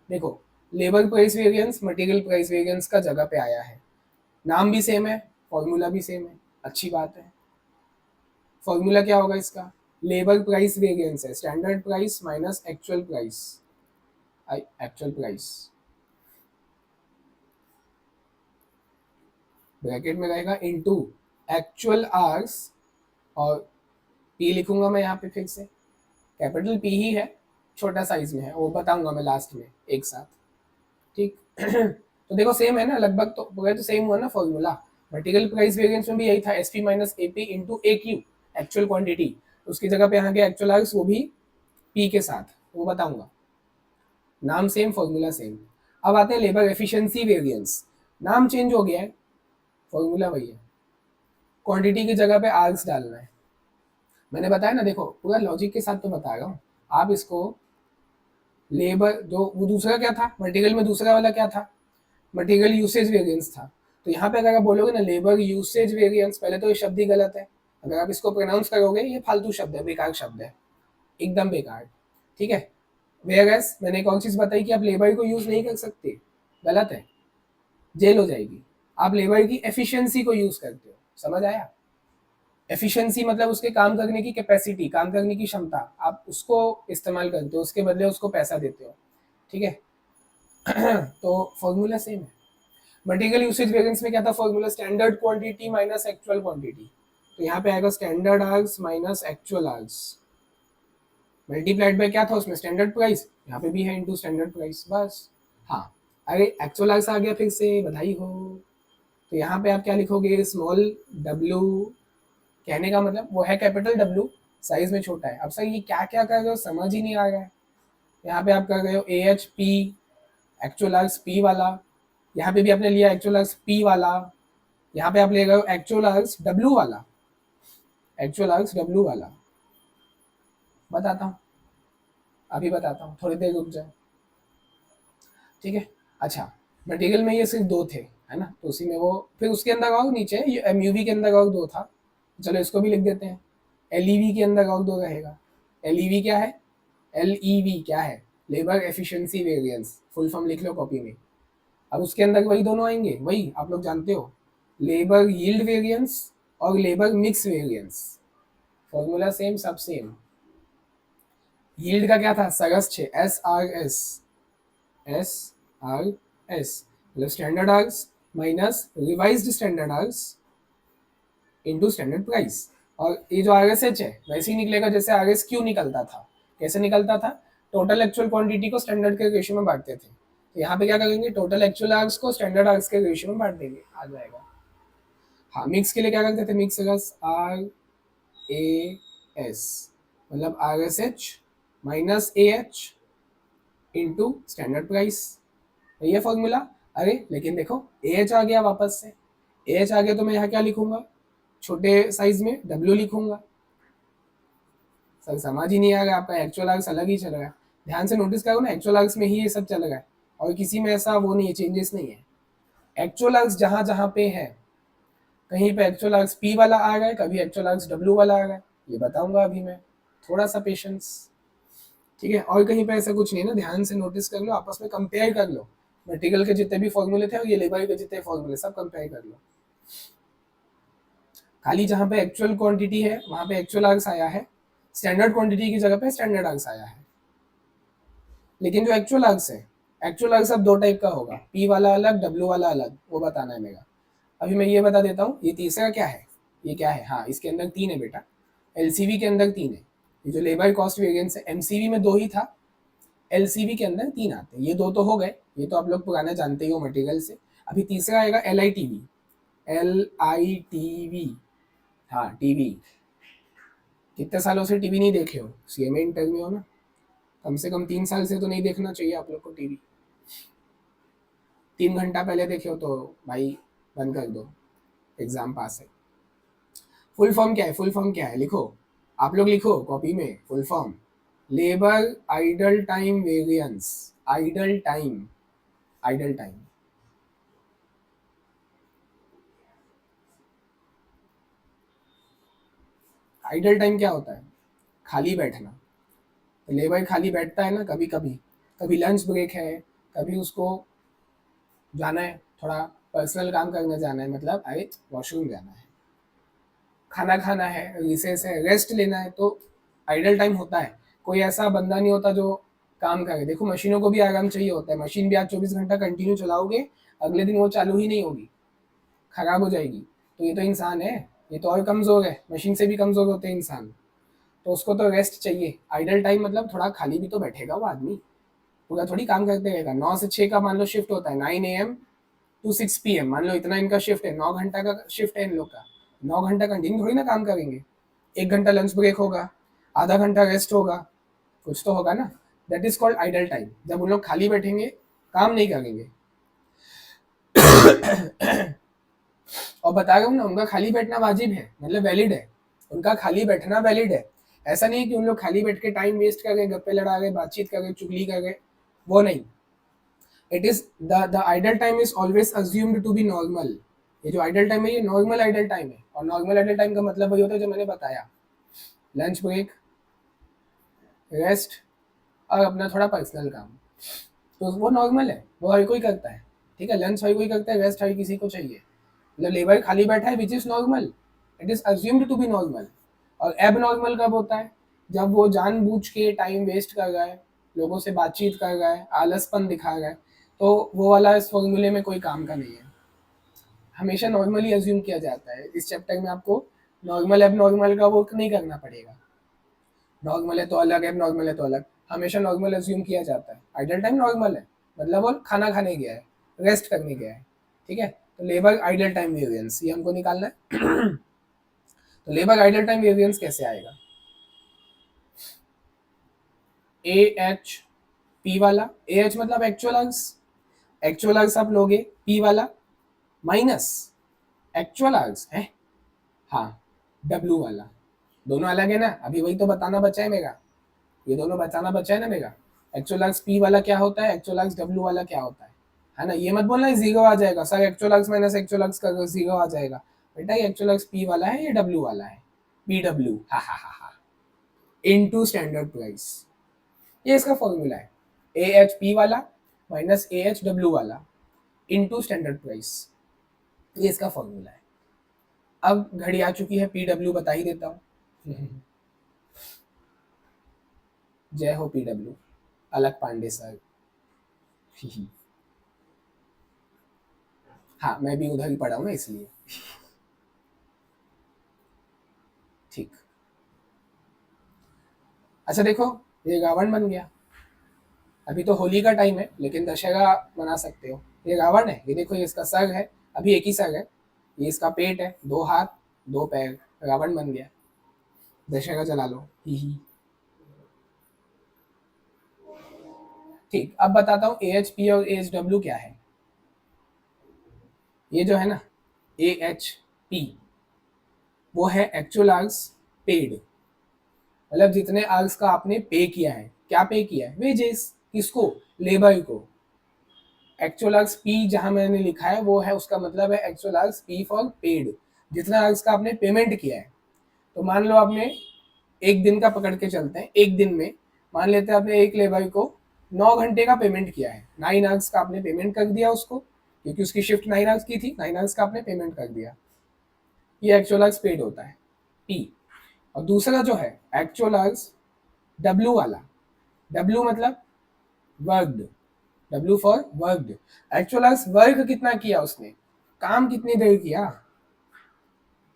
देखो labour price variance material price variance का जगह पे आया है, नाम भी सेम है, फॉर्मूला भी सेम है, अच्छी बात है। फॉर्मूला क्या होगा इसका, लेबर प्राइस वेरिएंस है, standard price minus actual price, actual price bracket में रहेगा इनटू एक्चुअल आवर्स, और पी लिखूंगा मैं यहाँ पे फिर से, कैपिटल पी ही है, छोटा साइज में है, वो बताऊंगा मैं लास्ट में एक साथ। ठीक तो देखो सेम है ना लगभग, तो पूरा तो सेम हुआ ना फॉर्मूला। मटेरियल प्राइस वेरिएंस में भी यही था, एसपी माइनस एपी इंटू ए क्यू, एक्चुअल क्वांटिटी, उसकी जगह पे यहाँ के एक्चुअल आवर्स वो भी पी के साथ, वो बताऊंगा। नाम सेम फॉर्मूला सेम। अब आते हैं लेबर एफिशिएंसी वेरिएंस, नाम चेंज हो गया है, फॉर्मूला वही है, क्वांटिटी की जगह पे आवर्स डालना है। मैंने बताया ना, देखो पूरा लॉजिक के साथ तो बता रहा हूँ। आप इसको लेबर जो वो दूसरा क्या था, मटेरियल में दूसरा वाला क्या था, मटेरियल यूसेज वेरिएंस था। तो यहाँ पे अगर आप बोलोगे ना लेबर यूसेज वेरिएंस, पहले तो ये शब्द ही गलत है, अगर आप इसको प्रोनाउंस करोगे ये फालतू शब्द है, बेकार शब्द है, एकदम बेकार। ठीक है, वेयरएस मैंने एक और चीज बताई कि आप लेबर को यूज नहीं कर सकते, गलत है, जेल हो जाएगी। आप लेबर की एफिशिएंसी को यूज करते हो, समझ आया। एफिशिएंसी मतलब उसके काम करने की कैपेसिटी, काम करने की क्षमता, आप उसको इस्तेमाल करते हो, उसके बदले उसको पैसा देते हो। ठीक है तो फॉर्मूला सेम है। मटेरियल यूसेज वेरिएंस में क्या था formula, standard quantity minus actual quantity, तो यहाँ पे आएगा standard hours minus actual hours, multiplied by क्या था उसमें, स्टैंडर्ड प्राइस, यहाँ पे भी है इनटू स्टैंडर्ड प्राइस, बस। हाँ, अरे एक्चुअल आर्ग्स आ गया फिर से, बधाई हो। तो यहाँ पे आप क्या लिखोगे, स्मॉल डब्ल्यू, कहने का मतलब वो है कैपिटल डब्ल्यू, साइज में छोटा है। अब सर ये क्या क्या कर रहे हो समझ ही नहीं आ रहा है। यहाँ पे आप कर रहे हो A H P, actual hours P वाला, यहाँ पे भी आपने लिया एक्चुअल आर्ग्स पी वाला, यहाँ पे आप ले गए हो एक्चुअल आर्ग्स डब्ल्यू वाला, एक्चुअल आर्ग्स डब्ल्यू वाला। बताता हूँ, अभी बताता हूँ, थोड़ी देर रुक जाओ। ठीक है, अच्छा मटेरियल में ये सिर्फ दो थे, है ना, तो उसी में वो, फिर उसके अंदर और नीचे एम यू वी के अंदर और दो था, चलो इसको भी लिख देते हैं। एल ई वी के अंदर और दो रहेगा, एल ई वी क्या है, एल ई वी क्या है, labour efficiency variance, full form लिख लो कॉपी में। अब उसके अंदर वही दोनों आएंगे, वही आप लोग जानते हो, लेबर यील्ड वेरिएंस और labour mix variance. Formula same, सब सेम। यील्ड का क्या था, सरस 6, S R S, S R S मतलब standard hours minus revised standard hours into standard price. और ये जो आर एस एच है वैसे ही निकलेगा जैसे आर एस क्यू निकलता था। कैसे निकलता था, टोटल एक्चुअल क्वांटिटी को स्टैंडर्ड के रेशियो में बांटते थे। तो यहाँ पे क्या करेंगे, टोटल एक्चुअल आर्स को स्टैंडर्ड आर्स के रेशियो में बांट देंगे, आ जाएगा। हाँ, मिक्स के लिए क्या करते थे, मिक्स रस आर ए एस मतलब R S H minus A H into standard price, ये फॉर्मूला। अरे लेकिन देखो ए एच आ गया वापस से, ए एच आ गया तो मैं यहाँ क्या लिखूंगा, छोटे साइज में डब्ल्यू लिखूंगा। सर समझ ही नहीं आ रहा, आपका एक्चुअल आर्क्स अलग ही चल रहा है। ध्यान से नोटिस करो ना, एक्चुअल आर्क्स में ही ये सब चल रहा है और किसी में ऐसा वो नहीं है, चेंजेस नहीं है। एक्चुअल आर्क्स जहाँ जहाँ पे है, कहीं पे एक्चुअल आर्क्स पी वाला आ रहा है, कभी एक्चुअल आर्क्स डब्ल्यू वाला आ रहा है, ये बताऊंगा अभी मैं, थोड़ा सा पेशेंस। ठीक है, और कहीं पे ऐसा कुछ नहीं है ना, ध्यान से नोटिस कर लो, आपस में कंपेयर कर लो। मटेरियल के जितने भी फॉर्मूले थे और ये लेबर के जितने फॉर्मूले, सब कंपेयर कर लो। खाली जहाँ पे एक्चुअल क्वांटिटी है वहाँ पे एक्चुअल आर्क्स आया है, स्टैंडर्ड क्वांटिटी की जगह पे स्टैंडर्ड आर्क्स आया है। लेकिन जो एक्चुअल आर्क्स है, एक्चुअल आर्क्स अब दो टाइप का होगा, पी वाला अलग, डब्ल्यू वाला अलग, वो बताना है मेरा। अभी मैं ये बता देता हूँ, ये तीसरा क्या है, ये क्या है, हाँ इसके अंदर 3 है बेटा, एलसीवी के अंदर 3 है। ये जो लेबर कॉस्ट वेरिएंस है, एमसीवी में 2 ही था, एलसीवी के अंदर 3 आते हैं। ये 2 तो हो गए, ये तो आप लोग पुराना जानते ही हो मटेरियल से। अभी तीसरा आएगा L I T we, L I T we, हाँ टीवी। कितने सालों से टीवी नहीं देखे हो, सीएमए इंटर में हो ना, कम से कम 3 साल से तो नहीं देखना चाहिए आप लोग को टीवी। 3 घंटा पहले देखे हो तो भाई बंद कर दो, एग्जाम पास है। फुल फॉर्म क्या है, फुल फॉर्म क्या है, लिखो आप लोग, लिखो कॉपी में, full form labour idle time variance, idle time, idle time. Idle time क्या होता है, खाली बैठना। तो लेबर खाली बैठता है ना, कभी कभी, कभी लंच ब्रेक है, कभी उसको जाना है, थोड़ा पर्सनल काम करने जाना है, मतलब अरे वॉशरूम जाना है, खाना खाना है, रिसेस है, रेस्ट लेना है, तो आइडल टाइम होता है। कोई ऐसा बंदा नहीं होता जो काम करे। देखो मशीनों को भी आराम चाहिए होता है, मशीन भी आज 24 घंटा कंटिन्यू चलाओगे, अगले दिन वो चालू ही नहीं होगी, खराब हो जाएगी। तो ये तो इंसान है, ये तो और कमज़ोर है, मशीन से भी कमज़ोर होते हैं इंसान, तो उसको तो रेस्ट चाहिए। आइडल टाइम मतलब थोड़ा खाली भी तो बैठेगा वो आदमी, पूरा थोड़ी काम करते रहेगा। 9 से 6 का मान लो शिफ्ट होता है, 9 AM टू 6 PM, मान लो इतना इनका शिफ्ट है, 9 घंटा का शिफ्ट है इन लोग का। 9 घंटा कंटिन्यू थोड़ी ना काम करेंगे, 1 घंटा लंच ब्रेक होगा, आधा घंटा रेस्ट होगा, कुछ तो होगा ना। That is called idle time, जब उन लोग खाली बैठेंगे, काम नहीं करेंगे। और बता रहा हूँ ना, उनका खाली बैठना वाजिब है, मतलब वैलिड है, उनका खाली बैठना वैलिड है। ऐसा नहीं है कि उन लोग खाली बैठ के टाइम वेस्ट कर गए, गप्पे लड़ा गए, बातचीत कर गए, चुगली कर गए, वो नहीं। It is the idle time is always assumed to be normal. ये जो आइडल टाइम है ये नॉर्मल आइडल टाइम है, और नॉर्मल आइडल टाइम का मतलब वही होता है जो मैंने बताया, लंच ब्रेक, रेस्ट और अपना थोड़ा पर्सनल काम, तो वो नॉर्मल है, वो हर कोई करता है। ठीक है, लंच हर कोई करता है, रेस्ट हर किसी को चाहिए। मतलब लेबर खाली बैठा है which is normal, it is assumed to be normal. और एब नॉर्मल कब होता है, जब वो जानबूझ के टाइम वेस्ट कर रहा है, लोगों से बातचीत कर रहा है, आलसपन दिखा रहा है, तो वो वाला इस फॉर्मूले में कोई काम का नहीं है। हमेशा नॉर्मली अज्यूम किया जाता है। इस चैप्टर में आपको नॉर्मल एब नॉर्मल का वर्क नहीं करना पड़ेगा, नॉर्मल है तो अलग, एब नॉर्मल है तो अलग, हमेशा नॉर्मल अज्यूम किया जाता है। आइडल टाइम नॉर्मल है, मतलब वो खाना खाने गया है, रेस्ट करने गया है। ठीक है, तो लेबर आइडल टाइम वेरिएंस ये हमको निकालना है। तो लेबर आइडल टाइम वेरिएंस कैसे आएगा, ए एच पी वाला, ए एच मतलब एक्चुअल आवर्स, एक्चुअल आवर्स आप लोगे, पी वाला माइनस एक्चुअल आवर्स है, हाँ डब्ल्यू वाला, दोनों अलग है ना, अभी वही तो बताना बचा है मेरा, ये दोनों बताना बचा है ना मेरा। एक्चुअल आर्क्स पी वाला क्या होता है, एक्चुअल आर्क्स डब्ल्यू वाला क्या होता है ना। ये मत बोलना जीरो आ जाएगा sir, actual arcs minus actual arcs का जीरो आ जाएगा, बेटा ये एक्चुअल आर्क्स पी वाला है, ये डब्ल्यू वाला है, पी डब्ल्यू, हा हा हा हा, इनटू स्टैंडर्ड प्राइस, ये इसका फॉर्मूला है। ए एच पी वाला माइनस ए एच डब्ल्यू वाला इनटू स्टैंडर्ड प्राइस, ये इसका फॉर्मूला है। अब घड़ी आ चुकी है, पी डब्ल्यू बता ही देता हूँ। जय हो पीडब्ल्यू, अलग पांडे सर। हाँ, मैं भी उधर ही पढ़ा हूँ ना इसलिए। ठीक। अच्छा देखो, ये रावण बन गया। अभी तो होली का टाइम है, लेकिन दशहरा मना सकते हो। ये रावण है, ये देखो, ये इसका सर है। अभी एक ही सर है। ये इसका पेट है, 2 हाथ, 2 पैर। रावण बन गया। दशहरा जला लो। ही ही। ठीक, अब बताता हूँ AHP और AHW क्या है। ये जो है ना, AHP, वो है एक्चुअल आवर्स पेड। मतलब जितने आवर्स का आपने पे किया है। क्या पे किया है? वेजेस। किसको? लेबर को। एक्चुअल आवर्स पी जहां मैंने लिखा है वो है, उसका मतलब है actual hours P for paid. जितना आवर्स का आपने पेमेंट किया है। तो मान लो आपने एक दिन का पकड़ के चलते हैं, एक दिन में मान लेते हैं आपने एक लेबर को 9 घंटे का पेमेंट किया है। 9 आवर्स का आपने पेमेंट कर दिया उसको, क्योंकि उसकी शिफ्ट 9 आवर्स की थी। 9 आवर्स का आपने पेमेंट कर दिया। ये एक्चुअल आवर्स पेड होता है, पी। और दूसरा जो है एक्चुअल आवर्स डब्ल्यू वाला। डब्ल्यू मतलब worked. W for worked. Actual hours work कितना किया उसने, काम कितनी देर किया?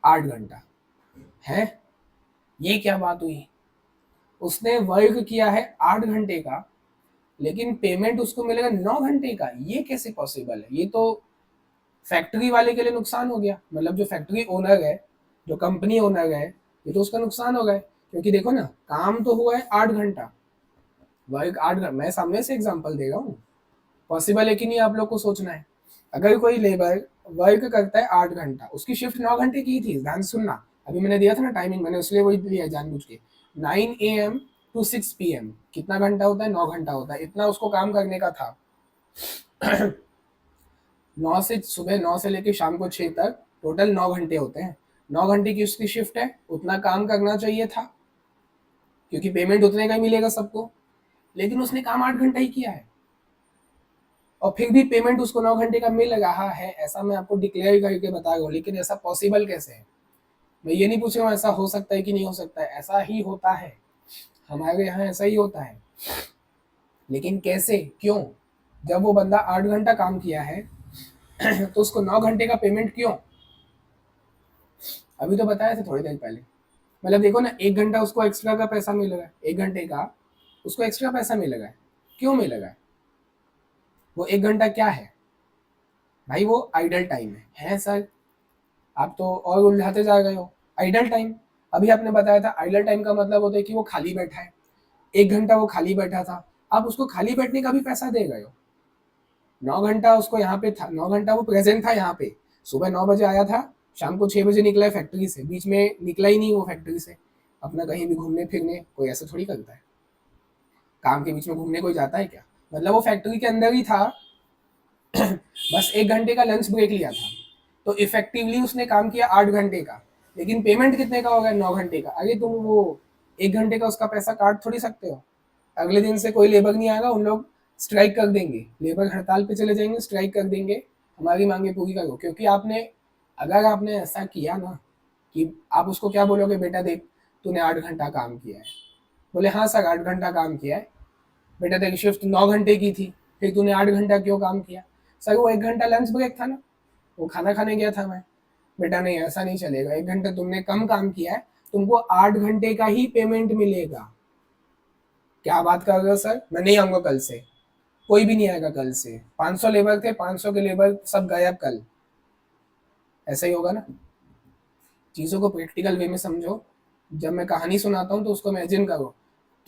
8 घंटा। है, ये क्या बात हुई? उसने वर्क किया है 8 घंटे का, लेकिन पेमेंट उसको मिलेगा 9 घंटे का। ये कैसे पॉसिबल है? ये तो फैक्ट्री वाले के लिए नुकसान हो गया। मतलब जो फैक्ट्री ओनर है, जो कंपनी ओनर है, ये तो उसका नुकसान हो गया। क्योंकि देखो ना, काम तो हुआ है 8 घंटा, वर्क 8 घंटा। मैं सामने से एग्जाम्पल दे रहा हूँ। पॉसिबल है कि नहीं, आप लोग को सोचना है। अगर कोई लेबर वर्क करता है 8 घंटा, उसकी शिफ्ट 9 घंटे की थी, ध्यान से सुनना। अभी मैंने दिया था ना टाइमिंग, मैंने इसलिए वही दिया जानबूझ के। 9 AM to 6 PM कितना घंटा होता है? 9 घंटा होता है। इतना उसको काम करने का था। 9 से लेके शाम को 6 तक टोटल 9 घंटे होते हैं। 9 घंटे की उसकी शिफ्ट है, उतना काम करना चाहिए था, क्योंकि पेमेंट उतने का ही मिलेगा सबको। लेकिन उसने काम 8 घंटा ही किया है, और फिर भी पेमेंट उसको 9 घंटे का मिल रहा है। ऐसा मैं आपको डिक्लेयर करके बता रहा हूँ। लेकिन ऐसा पॉसिबल कैसे है? मैं ये नहीं पूछ रहा हूँ ऐसा हो सकता है कि नहीं हो सकता है, ऐसा ही होता है। हमारे यहाँ ऐसा ही होता है। लेकिन कैसे, क्यों? जब वो बंदा 8 घंटा काम किया है तो उसको 9 घंटे का पेमेंट क्यों? अभी तो बताया था थोड़ी देर पहले। मतलब देखो ना, 1 घंटा उसको एक्स्ट्रा का पैसा मिलेगा, 1 घंटे का उसको एक्स्ट्रा पैसा मिलेगा। क्यों मिलेगा? वो 1 घंटा क्या है भाई? वो आइडल टाइम है सर। आप तो और उलझाते जा गए हो। आइडल टाइम, अभी आपने बताया था आइडल टाइम का मतलब होता है कि वो खाली बैठा है। 1 घंटा वो खाली बैठा था, आप उसको खाली बैठने का भी पैसा दे गए हो। 9 घंटा उसको यहाँ पे था, 9 घंटा वो प्रेजेंट था यहाँ पे। सुबह 9 बजे आया था, शाम को 6 बजे निकला है फैक्ट्री से। बीच में निकला ही नहीं वो फैक्ट्री से, अपना कहीं भी घूमने फिरने। कोई ऐसा थोड़ी करता है, काम के बीच में घूमने कोई जाता है क्या? मतलब वो फैक्ट्री के अंदर ही था। बस 1 घंटे का लंच ब्रेक लिया था, तो इफेक्टिवली उसने काम किया 8 घंटे का। लेकिन पेमेंट कितने का होगा? 9 घंटे का। अरे तुम वो 1 घंटे का उसका पैसा काट थोड़ी सकते हो। अगले दिन से कोई लेबर नहीं आएगा, उन लोग स्ट्राइक कर देंगे, लेबर हड़ताल पे चले जाएंगे, स्ट्राइक कर देंगे, हमारी मांगे पूरी करो। क्योंकि आपने, अगर आपने ऐसा किया ना, कि आप उसको क्या बोलोगे, बेटा देख तूने 8 घंटा काम किया है। बोले हाँ सर 8 घंटा काम किया है। बेटा तेरी शिफ्ट 9 घंटे की थी, फिर तूने 8 घंटा क्यों काम किया? सर वो 1 घंटा लंच ब्रेक था ना, वो खाना खाने गया था मैं। बेटा नहीं, ऐसा नहीं चलेगा, 1 घंटा तुमने कम काम किया है, तुमको 8 घंटे का ही पेमेंट मिलेगा। क्या बात कर रहे हो सर, मैं नहीं आऊंगा कल से। कोई भी नहीं आएगा कल से। 500 लेबर थे, 500 के लेबर सब गायब कल। ऐसा ही होगा ना। चीज़ों को प्रैक्टिकल वे में समझो। जब मैं कहानी सुनाता हूँ तो उसको इमेजिन करो,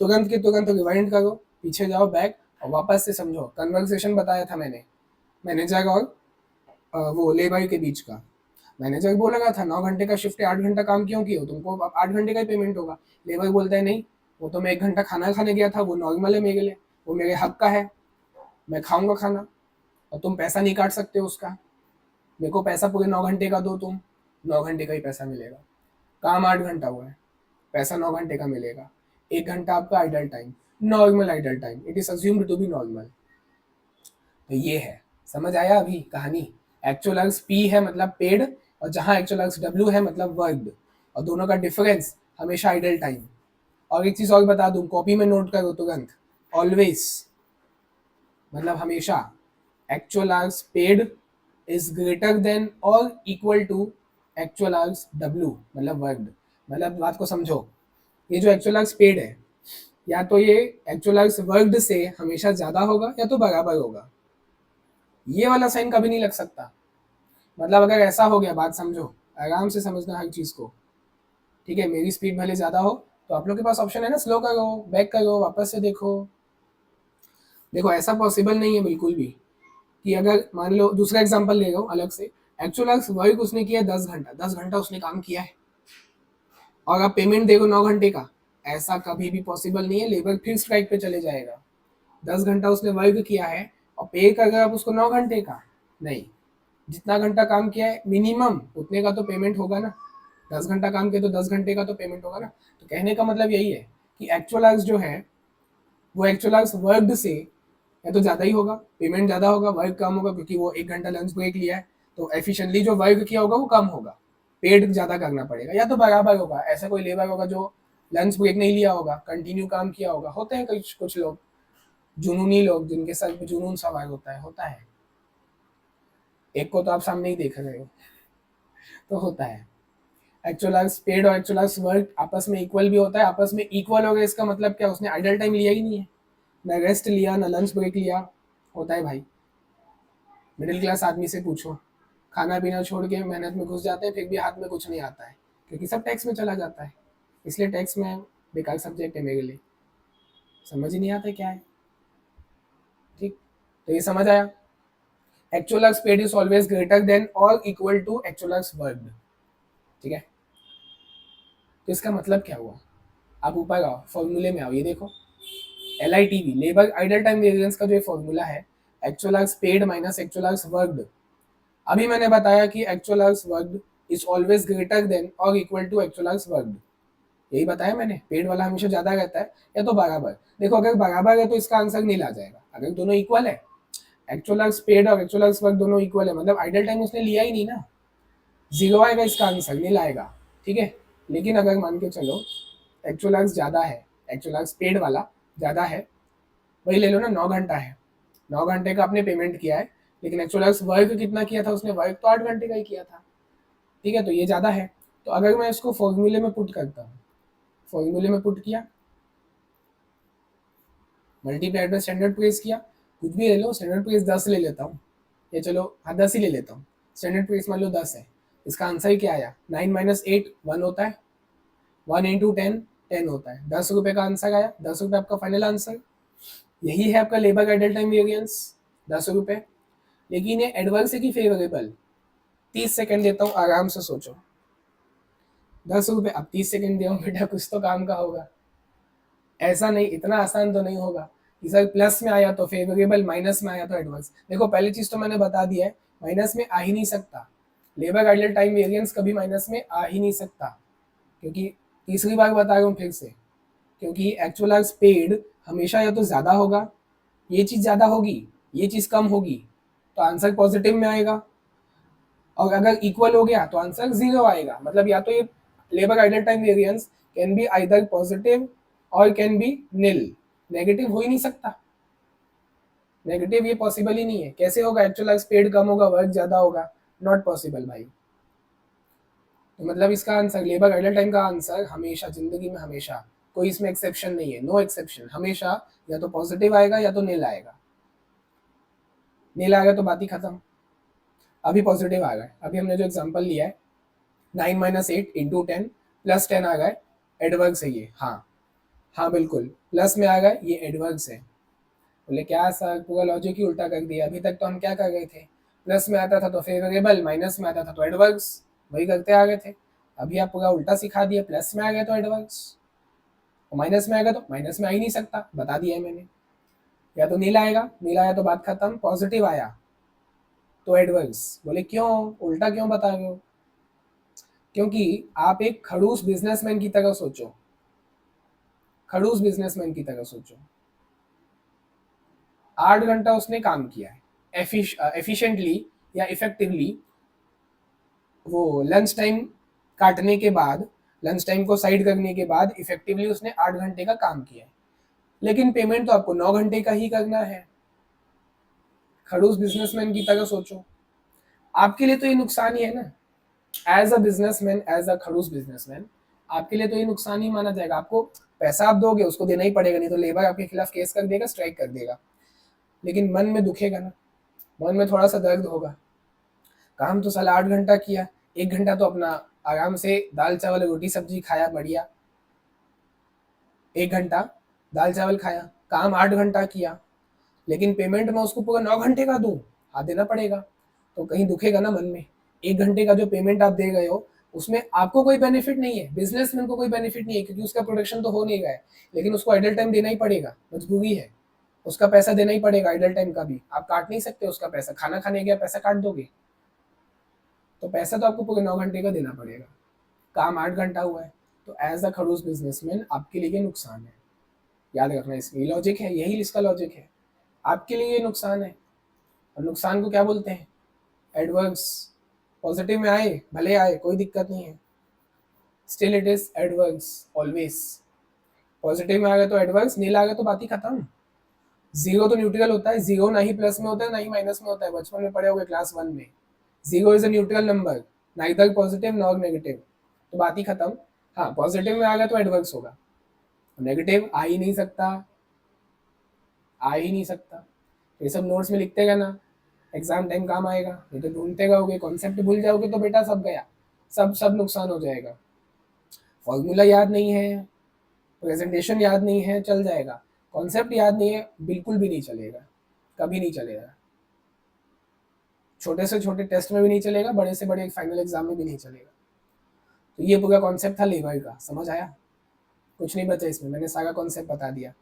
तुरंत के तुरंत रिवाइंड करो, पीछे जाओ बैक, और वापस से समझो। कन्वर्सेशन बताया था मैंने, मैनेजर और वो लेबर के बीच का। मैनेजर बोल रहा था 9 घंटे का शिफ्ट है, 8 घंटा काम क्यों किया हो, तुमको अब 8 घंटे का ही पेमेंट होगा। लेबर बोलता है नहीं, वो तो मैं 1 घंटा खाना खाने गया था, वो नॉर्मल है मेरे लिए, वो मेरे हक का है, मैं खाऊंगा खाना, और तुम पैसा नहीं काट सकते उसका। मेरे को पैसा पूरे 9 घंटे का दो तुम, 9 घंटे का ही पैसा मिलेगा। काम 8 घंटा हुआ है, पैसा 9 घंटे का मिलेगा। 1 घंटा आपका idle time, normal idle time, it is assumed to be normal. तो ये है, समझ आया अभी कहानी? एक्चुअल अर्ग्स पी है मतलब पेड, और जहां एक्चुअल अर्ग्स डब्ल्यू है मतलब वर्कड। और दोनों का डिफरेंस हमेशा आइडल टाइम। और एक चीज और बता दूं, कॉपी में नोट करो तुरंत, ऑलवेज मतलब हमेशा actual hours paid is greater than और equal to actual hours W मतलब वर्कड। मतलब बात को समझो, ये जो एक्चुअल आवर्स पेड है, या तो ये एक्चुअल आवर्स वर्कड से हमेशा ज्यादा होगा या तो बराबर होगा। ये वाला साइन कभी नहीं लग सकता। मतलब अगर ऐसा हो गया, बात समझो, आराम से समझना हर चीज को, ठीक है। मेरी स्पीड भले ज्यादा हो तो आप लोग के पास ऑप्शन है ना, स्लो करो, बैक करो, वापस से देखो। देखो ऐसा पॉसिबल नहीं है बिल्कुल भी कि अगर मान लो दूसरा एग्जांपल ले रहा हूँ अलग से, एक्चुअल वर्क उसने किया 10 घंटा, 10 घंटा उसने काम किया है और आप पेमेंट देखो 9 घंटे का, ऐसा कभी भी पॉसिबल नहीं है। लेबर फिर स्ट्राइक पे चले जाएगा। 10 घंटा उसने वर्क किया है और पे कर आप उसको 9 घंटे का, नहीं। जितना घंटा काम किया है मिनिमम उतने का तो पेमेंट होगा ना। 10 घंटा काम किया तो 10 घंटे का तो पेमेंट होगा ना। तो कहने का मतलब यही है कि एक्चुअल आवर्स जो है वो एक्चुअल आवर्स वर्कड से या तो ज़्यादा ही होगा, पेमेंट ज़्यादा होगा, वर्क कम होगा क्योंकि वो 1 घंटा लंच ब्रेक लिया है, तो एफिशिएंटली जो वर्क किया होगा वो कम होगा, पेड ज़्यादा करना पड़ेगा। या तो बराबर होगा, ऐसा कोई लेबर होगा जो लंच ब्रेक नहीं लिया होगा, कंटिन्यू काम किया होगा। होते हैं कुछ कुछ लोग, जुनूनी लोग जिनके सर पे जुनून सवार होता है। एक को तो आप सामने ही देख रहे हो, तो होता है। एक्चुअल आवर्स पेड और एक्चुअल आवर्स वर्क आपस में इक्वल भी होता है। आपस में इक्वल हो गया इसका मतलब क्या, उसने आइडल टाइम लिया ही नहीं है, ना रेस्ट लिया ना लंच ब्रेक लिया। होता है भाई, मिडिल क्लास आदमी से पूछो, खाना पीना छोड़ के मेहनत में घुस जाते हैं, फिर भी हाथ में कुछ नहीं आता है क्योंकि सब टैक्स में चला जाता है। इसलिए टैक्स में बेकार सब्जेक्ट है मेरे लिए, समझ ही नहीं आता क्या है। ठीक, तो ये समझ आया। Actual hours paid is always greater than और equal to actual hours worked. ठीक है, तो इसका मतलब क्या हुआ, आप ऊपर आओ, फॉर्मूले में आओ, ये देखो L I T V labour idle time variance का जो फॉर्मूला है, actual hours paid minus actual hours worked. अभी मैंने बताया कि actual hours worked is always greater than और equal to actual hours worked. यही बताया मैंने, पेड वाला हमेशा ज्यादा रहता है या तो बराबर। देखो अगर बराबर है तो इसका आंसर नील आ जाएगा। अगर दोनों इक्वल है, एक्चुअल आवर्स पेड और एक्चुअल आवर्स वर्क दोनों इक्वल है, मतलब आइडल टाइम उसने लिया ही नहीं ना, जीरो आएगा इसका आंसर, नील आएगा। ठीक है, लेकिन अगर मान के चलो एक्चुअल आवर्स ज्यादा है, एक्चुअल आवर्स पेड वाला ज्यादा है, वही ले लो ना, 9 घंटा है, 9 घंटे का आपने पेमेंट किया है, लेकिन एक्चुअल आवर्स वर्क कितना किया था उसने, वर्क तो 8 घंटे का ही किया था। ठीक है, तो ये ज्यादा है। तो अगर मैं इसको फॉर्मूले में पुट करता हूँ, फॉर्मूले में पुट किया, मल्टीप्लाइड बाय स्टैंडर्ड प्रेस किया, कुछ भी ले लो, स्टैंडर्ड प्रेस 10 ले लेता हूँ, ये चलो हाँ 10 ही ले लेता हूँ। स्टैंडर्ड प्रेस मान लो 10 है, इसका आंसर क्या आया, 9 माइनस 8 1 होता है, 1 इंटू 10 10 होता है, 10 रुपये का आंसर आया। 10 रुपये आपका फाइनल आंसर, यही है आपका लेबर आइडल टाइम वेरिएंस, 10 रुपये। लेकिन ये एडवर्स है कि फेवरेबल, 30 सेकंड देता हूँ, आराम से सोचो। 10 रुपये, अब 30 सेकंड दिया हूँ बेटा, कुछ तो काम का होगा। ऐसा नहीं, इतना आसान तो नहीं होगा कि सर प्लस में आया तो फेवरेबल, माइनस में आया तो एडवर्स। देखो पहली चीज तो मैंने बता दिया है, माइनस में आ ही नहीं सकता, लेबर आइडल टाइम वेरिएंस कभी माइनस में आ ही नहीं सकता। क्योंकि तीसरी बार बता रहा हूँ फिर से, क्योंकि एक्चुअल आवर्स पेड हमेशा या तो ज्यादा होगा, ये चीज ज्यादा होगी, ये चीज कम होगी, तो आंसर पॉजिटिव में आएगा। और अगर इक्वल हो गया तो आंसर जीरो आएगा। मतलब या तो ये labour idle time variance can be either positive और कैन बी निल, नेगेटिव हो ही नहीं सकता। नेगेटिव ये पॉसिबल ही नहीं है। कैसे होगा, एक्चुअल स्पीड कम होगा वर्क ज्यादा होगा, नॉट पॉसिबल भाई। तो मतलब इसका आंसर, लेबर आइडल टाइम का आंसर हमेशा जिंदगी में, हमेशा, कोई इसमें एक्सेप्शन नहीं है, नो एक्सेप्शन, हमेशा या तो पॉजिटिव आएगा या तो निल आएगा। निल आएगा तो बात ही खत्म। अभी पॉजिटिव आ गए, अभी हमने जो एग्जांपल लिया है 9 माइनस 8 इंटू 10 प्लस 10 आ गए, एडवर्क्स है ये, हाँ हाँ बिल्कुल प्लस में आ गए, ये एडवर्क्स है। बोले क्या सर, पूरा लॉजिक ही उल्टा कर दिया, अभी तक तो हम क्या कर रहे थे, प्लस में आता था तो फेवरेबल, माइनस में आता था तो एडवर्क्स, वही करते आ गए थे। अभी आप पूरा उल्टा सिखा दिया, प्लस में आ गए तो एडवर्क्स, और माइनस में आ गया तो माइनस में आ ही नहीं सकता, बता दिया है मैंने। या तो नीला आएगा, नीला आया तो बात खत्म, पॉजिटिव आया तो एडवर्क्स। बोले क्यों, उल्टा क्यों बता रहे हो, क्योंकि आप एक खड़ूस बिजनेसमैन की तरह सोचो, खड़ूस बिजनेसमैन की तरह सोचो। 8 घंटा उसने काम किया है, एफिशिएंटली या इफेक्टिवली, वो लंच टाइम काटने के बाद लंच टाइम को साइड करने के बाद इफेक्टिवली उसने 8 घंटे का काम किया है, लेकिन पेमेंट तो आपको 9 घंटे का ही करना है। खड़ूस बिजनेसमैन की तरह सोचो, आपके लिए तो ये नुकसान ही है ना। As a businessman, as a खड़ूस बिजनेसमैन, आपके लिए तो ये नुकसान ही माना जाएगा। आपको पैसा आप दोगे, उसको देना ही पड़ेगा, नहीं तो लेबर आपके खिलाफ केस कर देगा, स्ट्राइक कर देगा। लेकिन मन में दुखेगा ना, मन में थोड़ा सा दर्द होगा। काम तो साला 8 घंटा किया, 1 घंटा तो अपना आराम से दाल चावल रोटी सब्जी खाया बढ़िया, 1 घंटा दाल चावल खाया, काम 8 घंटा किया, लेकिन पेमेंट मैं उसको पूरा 9 घंटे का दूं, हाँ देना पड़ेगा। तो कहीं दुखेगा ना मन में। 1 घंटे का जो पेमेंट आप दे गए हो, उसमें आपको कोई बेनिफिट नहीं है, बिजनेसमैन को कोई बेनिफिट नहीं है, क्योंकि उसका प्रोडक्शन तो हो नहीं रहा है, लेकिन उसको आइडल टाइम देना ही पड़ेगा, मजबूरी है। उसका पैसा देना ही पड़ेगा, आइडल टाइम का भी आप काट नहीं सकते उसका पैसा। खाना खाने गया पैसा काट दोगे? तो पैसा तो आपको पूरे 9 घंटे का देना पड़ेगा। काम 8 घंटा हुआ है, तो एज अ खड़ूस बिजनेसमैन आपके लिए ये नुकसान है। याद रखना, इसमें लॉजिक है, यही इसका लॉजिक है। आपके लिए ये नुकसान है। और नुकसान को क्या बोलते हैं? एडवर्स। पॉजिटिव में आए भले आए, कोई दिक्कत नहीं है, still it is adverse always. Positive में आ गए तो एडवर्स, नील आ गए तो बात ही खत्म। जीरो तो न्यूट्रल होता है, जीरो ना ही प्लस में होता है ना ही माइनस में होता है, बचपन में पढ़े होंगे क्लास 1 में। Zero is a neutral number, neither positive nor negative, तो बात ही खत्म। हाँ, पॉजिटिव में आ गया तो एडवर्स होगा, नेगेटिव आ ही नहीं सकता, आ ही नहीं सकता। ये सब नोट्स में लिखते रहना, एग्जाम टाइम काम आएगा। नहीं तो ढूंढते रहोगे, कॉन्सेप्ट भूल जाओगे तो बेटा सब गया, सब सब नुकसान हो जाएगा। फॉर्मूला याद नहीं है, प्रेजेंटेशन याद नहीं है, चल जाएगा। कॉन्सेप्ट याद नहीं है, बिल्कुल भी नहीं चलेगा, कभी नहीं चलेगा। छोटे से छोटे टेस्ट में भी नहीं चलेगा, बड़े से बड़े फाइनल एग्जाम में भी नहीं चलेगा। तो ये पूरा कॉन्सेप्ट था लेबर का, समझ आया? कुछ नहीं बचा इसमें, मैंने सारा कॉन्सेप्ट बता दिया।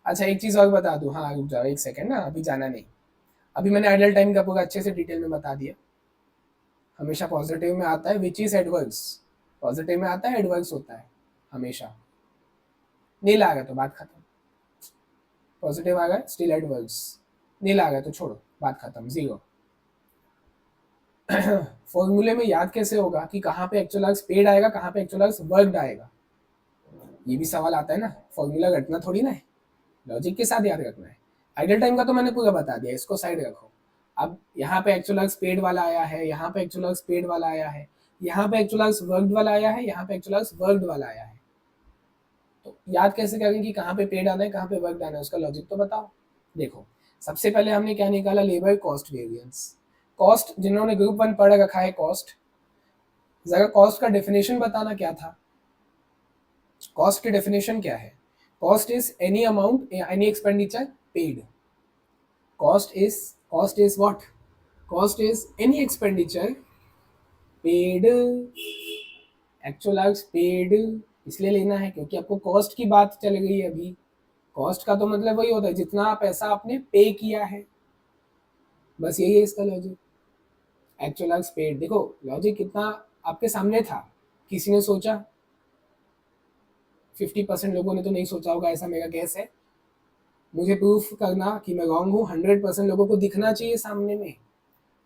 अच्छा, एक चीज़ और बता दूँ, हाँ रुक जाओ एक सेकंड ना, अभी जाना नहीं। अभी मैंने आइडल टाइम का पूरा अच्छे से डिटेल में बता दिया। हमेशा पॉजिटिव में आता है विच इज एडवर्स, पॉजिटिव में आता है एडवर्स होता है हमेशा। नील आ गया तो बात खत्म, पॉजिटिव आ गया स्टिल एडवर्स, नील आ गया तो छोड़ो, बात खत्म, जीरो। फॉर्मूले में याद कैसे होगा कि कहाँ पे एक्चुअल अर्ग्स पेड आएगा, कहाँ पे एक्चुअल अर्ग्स वर्कड आएगा? ये भी सवाल आता है ना, फॉर्मूला रटना थोड़ी ना है, लॉजिक के साथ याद रखना है। आइडल टाइम का तो मैंने पूरा बता दिया, इसको साइड रखो। अब यहाँ पे एक्चुअल अर्ग्स पेड वाला आया है, यहाँ पे एक्चुअल अर्ग्स पेड वाला आया है, यहाँ पे एक्चुअल अर्ग्स वर्कड वाला आया है, यहाँ पे एक्चुअल अर्ग्स वर्कड वाला आया है। तो याद कैसे करेंगे कि कहाँ पे पेड आना है, कहाँ पे वर्कड आना है, उसका लॉजिक तो बताओ। देखो, सबसे पहले हमने क्या निकाला, लेबर कॉस्ट वेरिएंस। कॉस्ट, जिन्होंने ग्रुप 1 पढ़ रखा है कॉस्ट, जरा कॉस्ट का डेफिनेशन बताना क्या था। कॉस्ट की डेफिनेशन क्या है? Cost is any amount, any expenditure paid. Cost is what? Cost is any expenditure paid, actual hours paid. इसलिए लेना है क्योंकि आपको कॉस्ट की बात चल गई है अभी। कॉस्ट का तो मतलब वही होता है जितना पैसा आपने पे किया है, बस यही है इसका लॉजिक। एक्चुअल अर्ग्स पेड, देखो लॉजिक कितना आपके सामने था, किसी ने सोचा? 50% लोगों ने तो नहीं सोचा होगा, ऐसा मेरा गैस है। मुझे प्रूफ करना कि मैं रॉन्ग हूँ, 100% लोगों को दिखना चाहिए सामने में।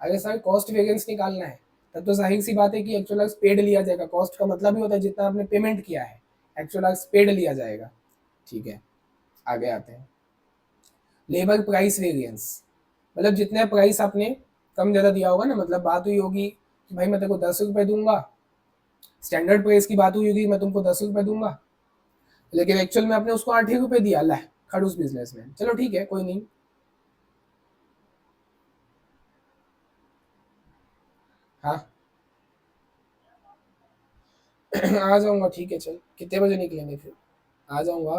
अगर सर कॉस्ट वेरिएंस निकालना है, तब तो जाहिर सी बात है कि एक्चुअल अर्ग्स पेड लिया जाएगा। कॉस्ट का मतलब ही होता है जितना आपने पेमेंट किया है, एक्चुअल अर्ग्स पेड लिया जाएगा। ठीक है, आगे आते हैं। लेबर प्राइस वेरिएंस, मतलब जितने प्राइस आपने कम ज़्यादा दिया होगा ना, मतलब बात हुई होगी कि भाई मैं तेरे को 10 रुपये दूंगा, स्टैंडर्ड प्राइस की बात हुई होगी मैं तुमको 10 रुपये दूंगा, लेकिन एक्चुअल में आपने उसको 8 ही रुपये दिया। ला खड़ूस बिजनेसमैन, चलो ठीक है कोई नहीं। हाँ आ जाऊंगा, ठीक है, चल कितने बजे निकलेंगे फिर? आ जाऊंगा।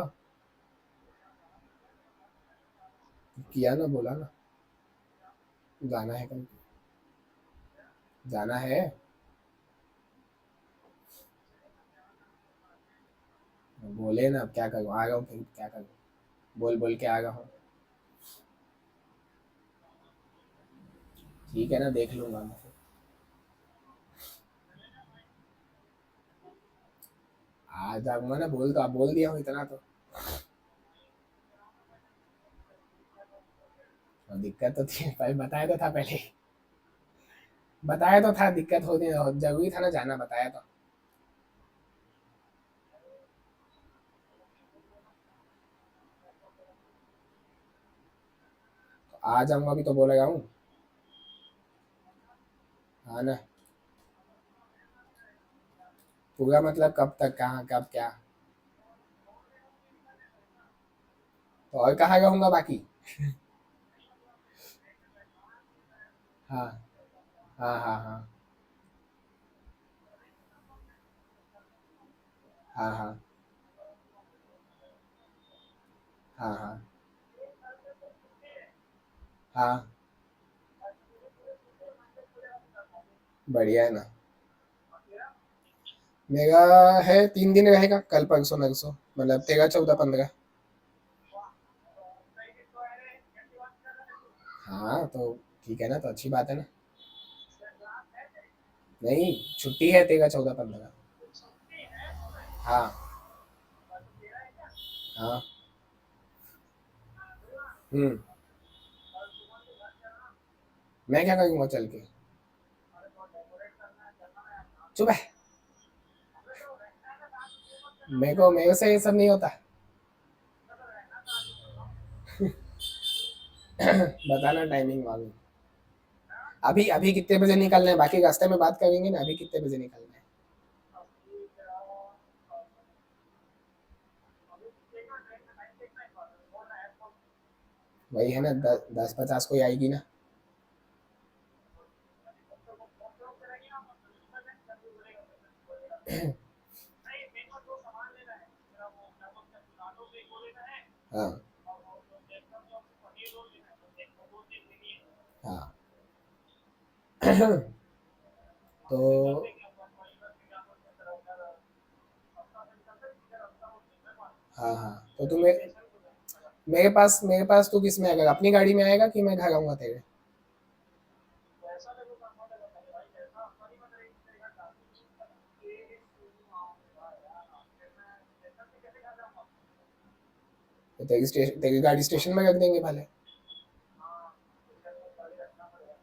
किया ना, बोला ना, जाना है कल, जाना है। बोले ना, अब क्या करूँ, आ रहा हूँ फिर क्या करूँ, बोल बोल के आ रहा हूँ। ठीक है ना, देख लूंगा मैं फिर। आ जाऊंगा ना, बोल तो आप बोल दिया हूँ इतना तो। और दिक्कत तो थी भाई, बताया तो था पहले, बताया तो था दिक्कत होने, जरूरी था ना जाना, बताया तो। आ जाऊंगा अभी तो बोलेगा हूँ। हाँ ना। पूरा मतलब कब तक, कहाँ, कब, क्या? तो और कहाँ रहूंगा बाकी? हाँ हाँ हाँ हाँ हाँ हाँ हाँ हाँ हाँ। बढ़िया है ना। मेरा है 3 दिन रहेगा, कल परसों नरसों, मतलब 13, 14, 15। हाँ तो ठीक है ना, तो अच्छी बात है ना। नहीं, छुट्टी है 13, 14, 15। हाँ हाँ। हम्म। मैं क्या करूँगा चल के? चुप है। मेरे से ये सब नहीं होता। बताना टाइमिंग वाली। अभी अभी कितने बजे निकलना है, बाकी रास्ते में बात करेंगे ना, अभी कितने बजे निकलना है? वही है ना, 10, 10, 50 कोई आएगी ना। हाँ हाँ। तो हाँ हाँ, तो तुम्हें, मेरे पास तो किस में आएगा, अपनी गाड़ी में आएगा कि मैं घर आऊंगा तेरे? तो तेरी गाड़ी स्टेशन में रख देंगे भले।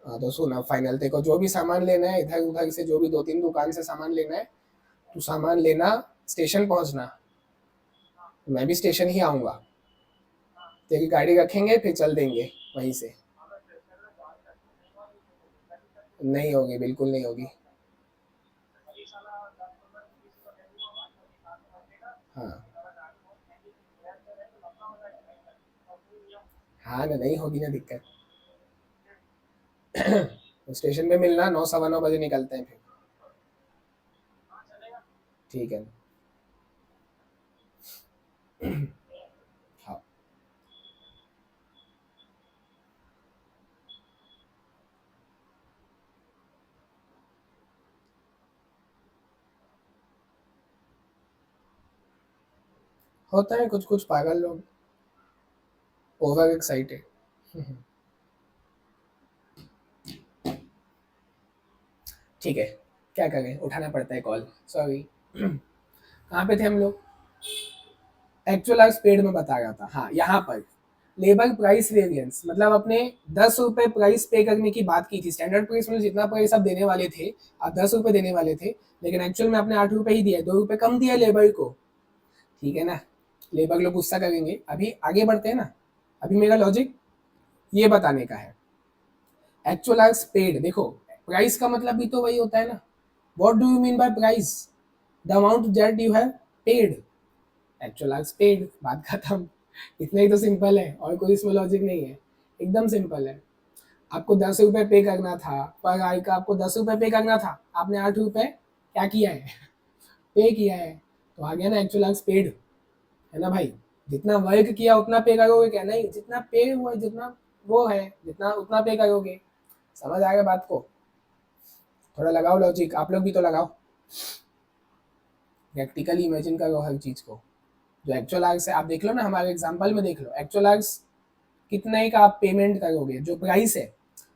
हाँ तो सुन, अब फाइनल, तेरे को जो भी सामान लेना है इधर उधर से, जो भी 2, 3 दुकान से सामान लेना है, तू सामान लेना, स्टेशन पहुंचना, मैं भी स्टेशन ही आऊंगा, तेरी गाड़ी रखेंगे फिर चल देंगे वहीं से। नहीं होगी, बिल्कुल नहीं होगी। हाँ हाँ ना, नहीं होगी ना दिक्कत। तो स्टेशन पे मिलना, 9, 9:15 बजे निकलते हैं फिर। ठीक है। हाँ। होता है कुछ कुछ पागल लोग, ओवर एक्साइटेड। ठीक है, क्या करें, उठाना पड़ता है कॉल, सॉरी। कहाँ पे थे हम लोग? एक्चुअल आज पेड में बता रहा था, हाँ यहाँ पर। लेबर प्राइस वेरिएंस मतलब अपने 10 रुपए प्राइस पे करने की बात की थी, स्टैंडर्ड प्राइस में जितना प्राइस आप देने वाले थे, आप 10 रुपए देने वाले थे, लेकिन एक्चुअल में आपने 8 रुपए ही दिया, 2 रुपए कम दिया लेबर को। ठीक है ना। लेबर लोग गुस्सा करेंगे, अभी आगे बढ़ते हैं ना। अभी मेरा लॉजिक ये बताने का है, एक्चुअल आज पेड देखो, प्राइस का मतलब भी तो वही होता है ना। What do you mean by price? The amount that you have paid. Actual आज पेड, बात खत्म। इतना ही तो सिंपल है, और कोई इसमें लॉजिक नहीं है, एकदम सिंपल है। आपको 10 रुपए पे करना था, पर आई का आपको 10 रुपए पे करना था, आपने 8 रुपए क्या किया है? पे किया है। तो आ गया ना एक्चुअल आज पेड, है ना भाई। जितना वर्क किया उतना पे करोगे क्या? नहीं, जितना पे हुआ, जितना वो है, जितना उतना पे करोगे। समझ आ गया बात को? थोड़ा लगाओ लॉजिक, आप लोग भी तो लगाओ, प्रैक्टिकली इमेजिन करो हर चीज को। जो एक्चुअल आर्स है, आप देख लो ना, हमारे एग्जांपल में देख लो, एक्चुअल आर्स कितने का आप पेमेंट करोगे? जो प्राइस है,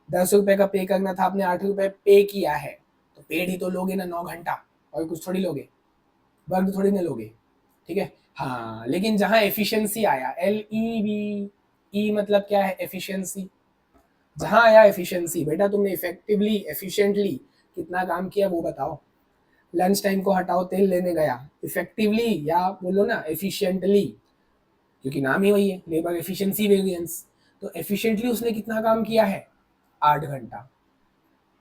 10 रुपए का पे करना था, आपने 8 रुपए पे किया है, तो पेड ही तो लोगे ना, 9 घंटा। और कुछ थोड़ी लोगे, वर्क थोड़ी ना लोगे। ठीक है। हाँ, लेकिन जहाँ एफिशिएंसी आया, LEV, मतलब क्या है? एफिशिएंसी। जहाँ आया एफिशिएंसी, बेटा तुमने इफेक्टिवली, एफिशिएंटली कितना काम किया वो बताओ। लंच टाइम को हटाओ, तेल लेने गया, इफेक्टिवली या बोलो ना एफिशिएंटली, क्योंकि नाम ही वही है, लेबर एफिशिएंसी वेरिएंस। तो एफिशिएंटली उसने कितना काम किया है, 8 घंटा।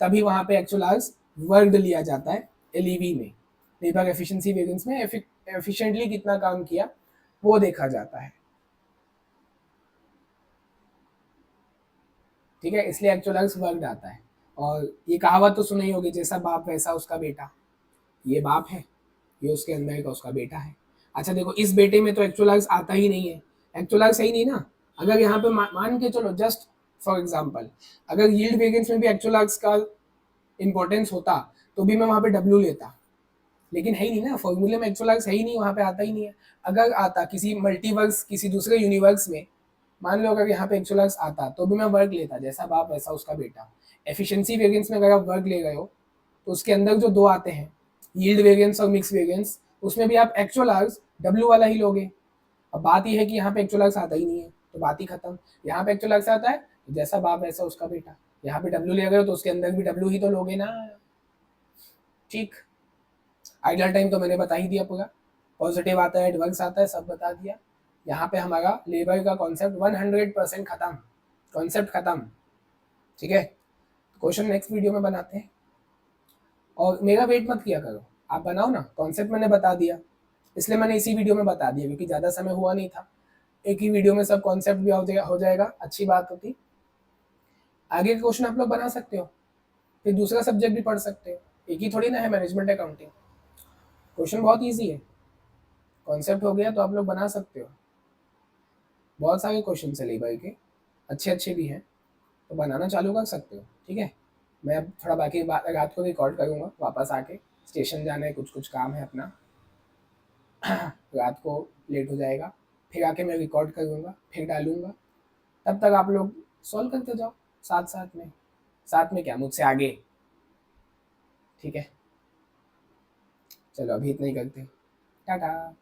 तभी वहां पे एक्चुअल आवर्स वर्क लिया जाता है एलईवी में, लेबर एफिशिएंसी वेरिएंस में एफिशिएंटली कितना काम किया वो देखा जाता है। ठीक है, इसलिए एक्चुअल आवर्स वर्क आता है। और ये कहावत तो सुनी होगी, जैसा बाप वैसा उसका बेटा। ये बाप है, ये उसके अंदर का उसका बेटा है। अच्छा देखो, इस बेटे में तो एक्चुअल आवर्स आता ही नहीं है, एक्चुअल आवर्स सही नहीं ना। अगर यहाँ पे मान के चलो, जस्ट फॉर एग्जांपल, अगर यील्ड वेरिएंस में भी एक्चुअल आवर्स का इंपॉर्टेंस होता तो भी मैं वहां पे डब्ल्यू लेता, लेकिन है ही नहीं ना, फॉर्मूले में एक्चुअल आवर्स है ही नहीं, वहां पे आता ही नहीं है। अगर आता किसी मल्टीवर्स, किसी दूसरे यूनिवर्स में, मान लो अगर यहाँ पे एक्चुअल आवर्स आता तो भी मैं वर्क लेता, जैसा बाप वैसा उसका बेटा। एफिशिएंसी वेरिएंस में अगर आप वर्क ले गए हो तो उसके अंदर जो दो आते हैं, यील्ड वेरिएंस और मिक्स वेरिएंस, उसमें भी आप एक्चुअल आवर्स डब्ल्यू वाला ही लोगे। अब बात यह है कि यहाँ पे एक्चुअल आवर्स आता ही नहीं है, तो बात ही खत्म। यहाँ पे एक्चुअल आवर्स आता है तो जैसा बाप वैसा उसका बेटा, यहाँ पे डब्ल्यू ले गए हो तो उसके अंदर भी डब्ल्यू ही तो लोगे ना। ठीक, आइडल टाइम तो मैंने बता ही दिया पूरा, पॉजिटिव आता है, एडवर्स आता है, सब बता दिया। यहाँ पे हमारा लेबर का कॉन्सेप्ट 100% खत्म, कॉन्सेप्ट खत्म। ठीक है, क्वेश्चन नेक्स्ट वीडियो में बनाते हैं। और मेरा वेट मत किया करो, आप बनाओ ना, कॉन्सेप्ट मैंने बता दिया, इसलिए मैंने इसी वीडियो में बता दिया क्योंकि ज़्यादा समय हुआ नहीं था। एक ही वीडियो में सब कॉन्सेप्ट भी हो जाएगा, अच्छी बात होती। आगे के क्वेश्चन आप लोग बना सकते हो, फिर दूसरा सब्जेक्ट भी पढ़ सकते हो, एक ही थोड़ी ना है मैनेजमेंट अकाउंटिंग। क्वेश्चन बहुत ईजी है, कॉन्सेप्ट हो गया तो आप लोग बना सकते हो। बहुत सारे क्वेश्चन है लेबर के, अच्छे अच्छे भी हैं, तो बनाना चालू कर सकते हो। ठीक है, मैं अब थोड़ा बाकी रात को रिकॉर्ड करूँगा, वापस आके स्टेशन जाना है, कुछ कुछ काम है अपना। रात को लेट हो जाएगा, फिर आके मैं रिकॉर्ड करूँगा, फिर डालूँगा। तब तक आप लोग सॉल्व करते जाओ साथ साथ में, साथ में क्या, मुझसे आगे। ठीक है, चलो अभी इतना ही करते हैं, टाटा।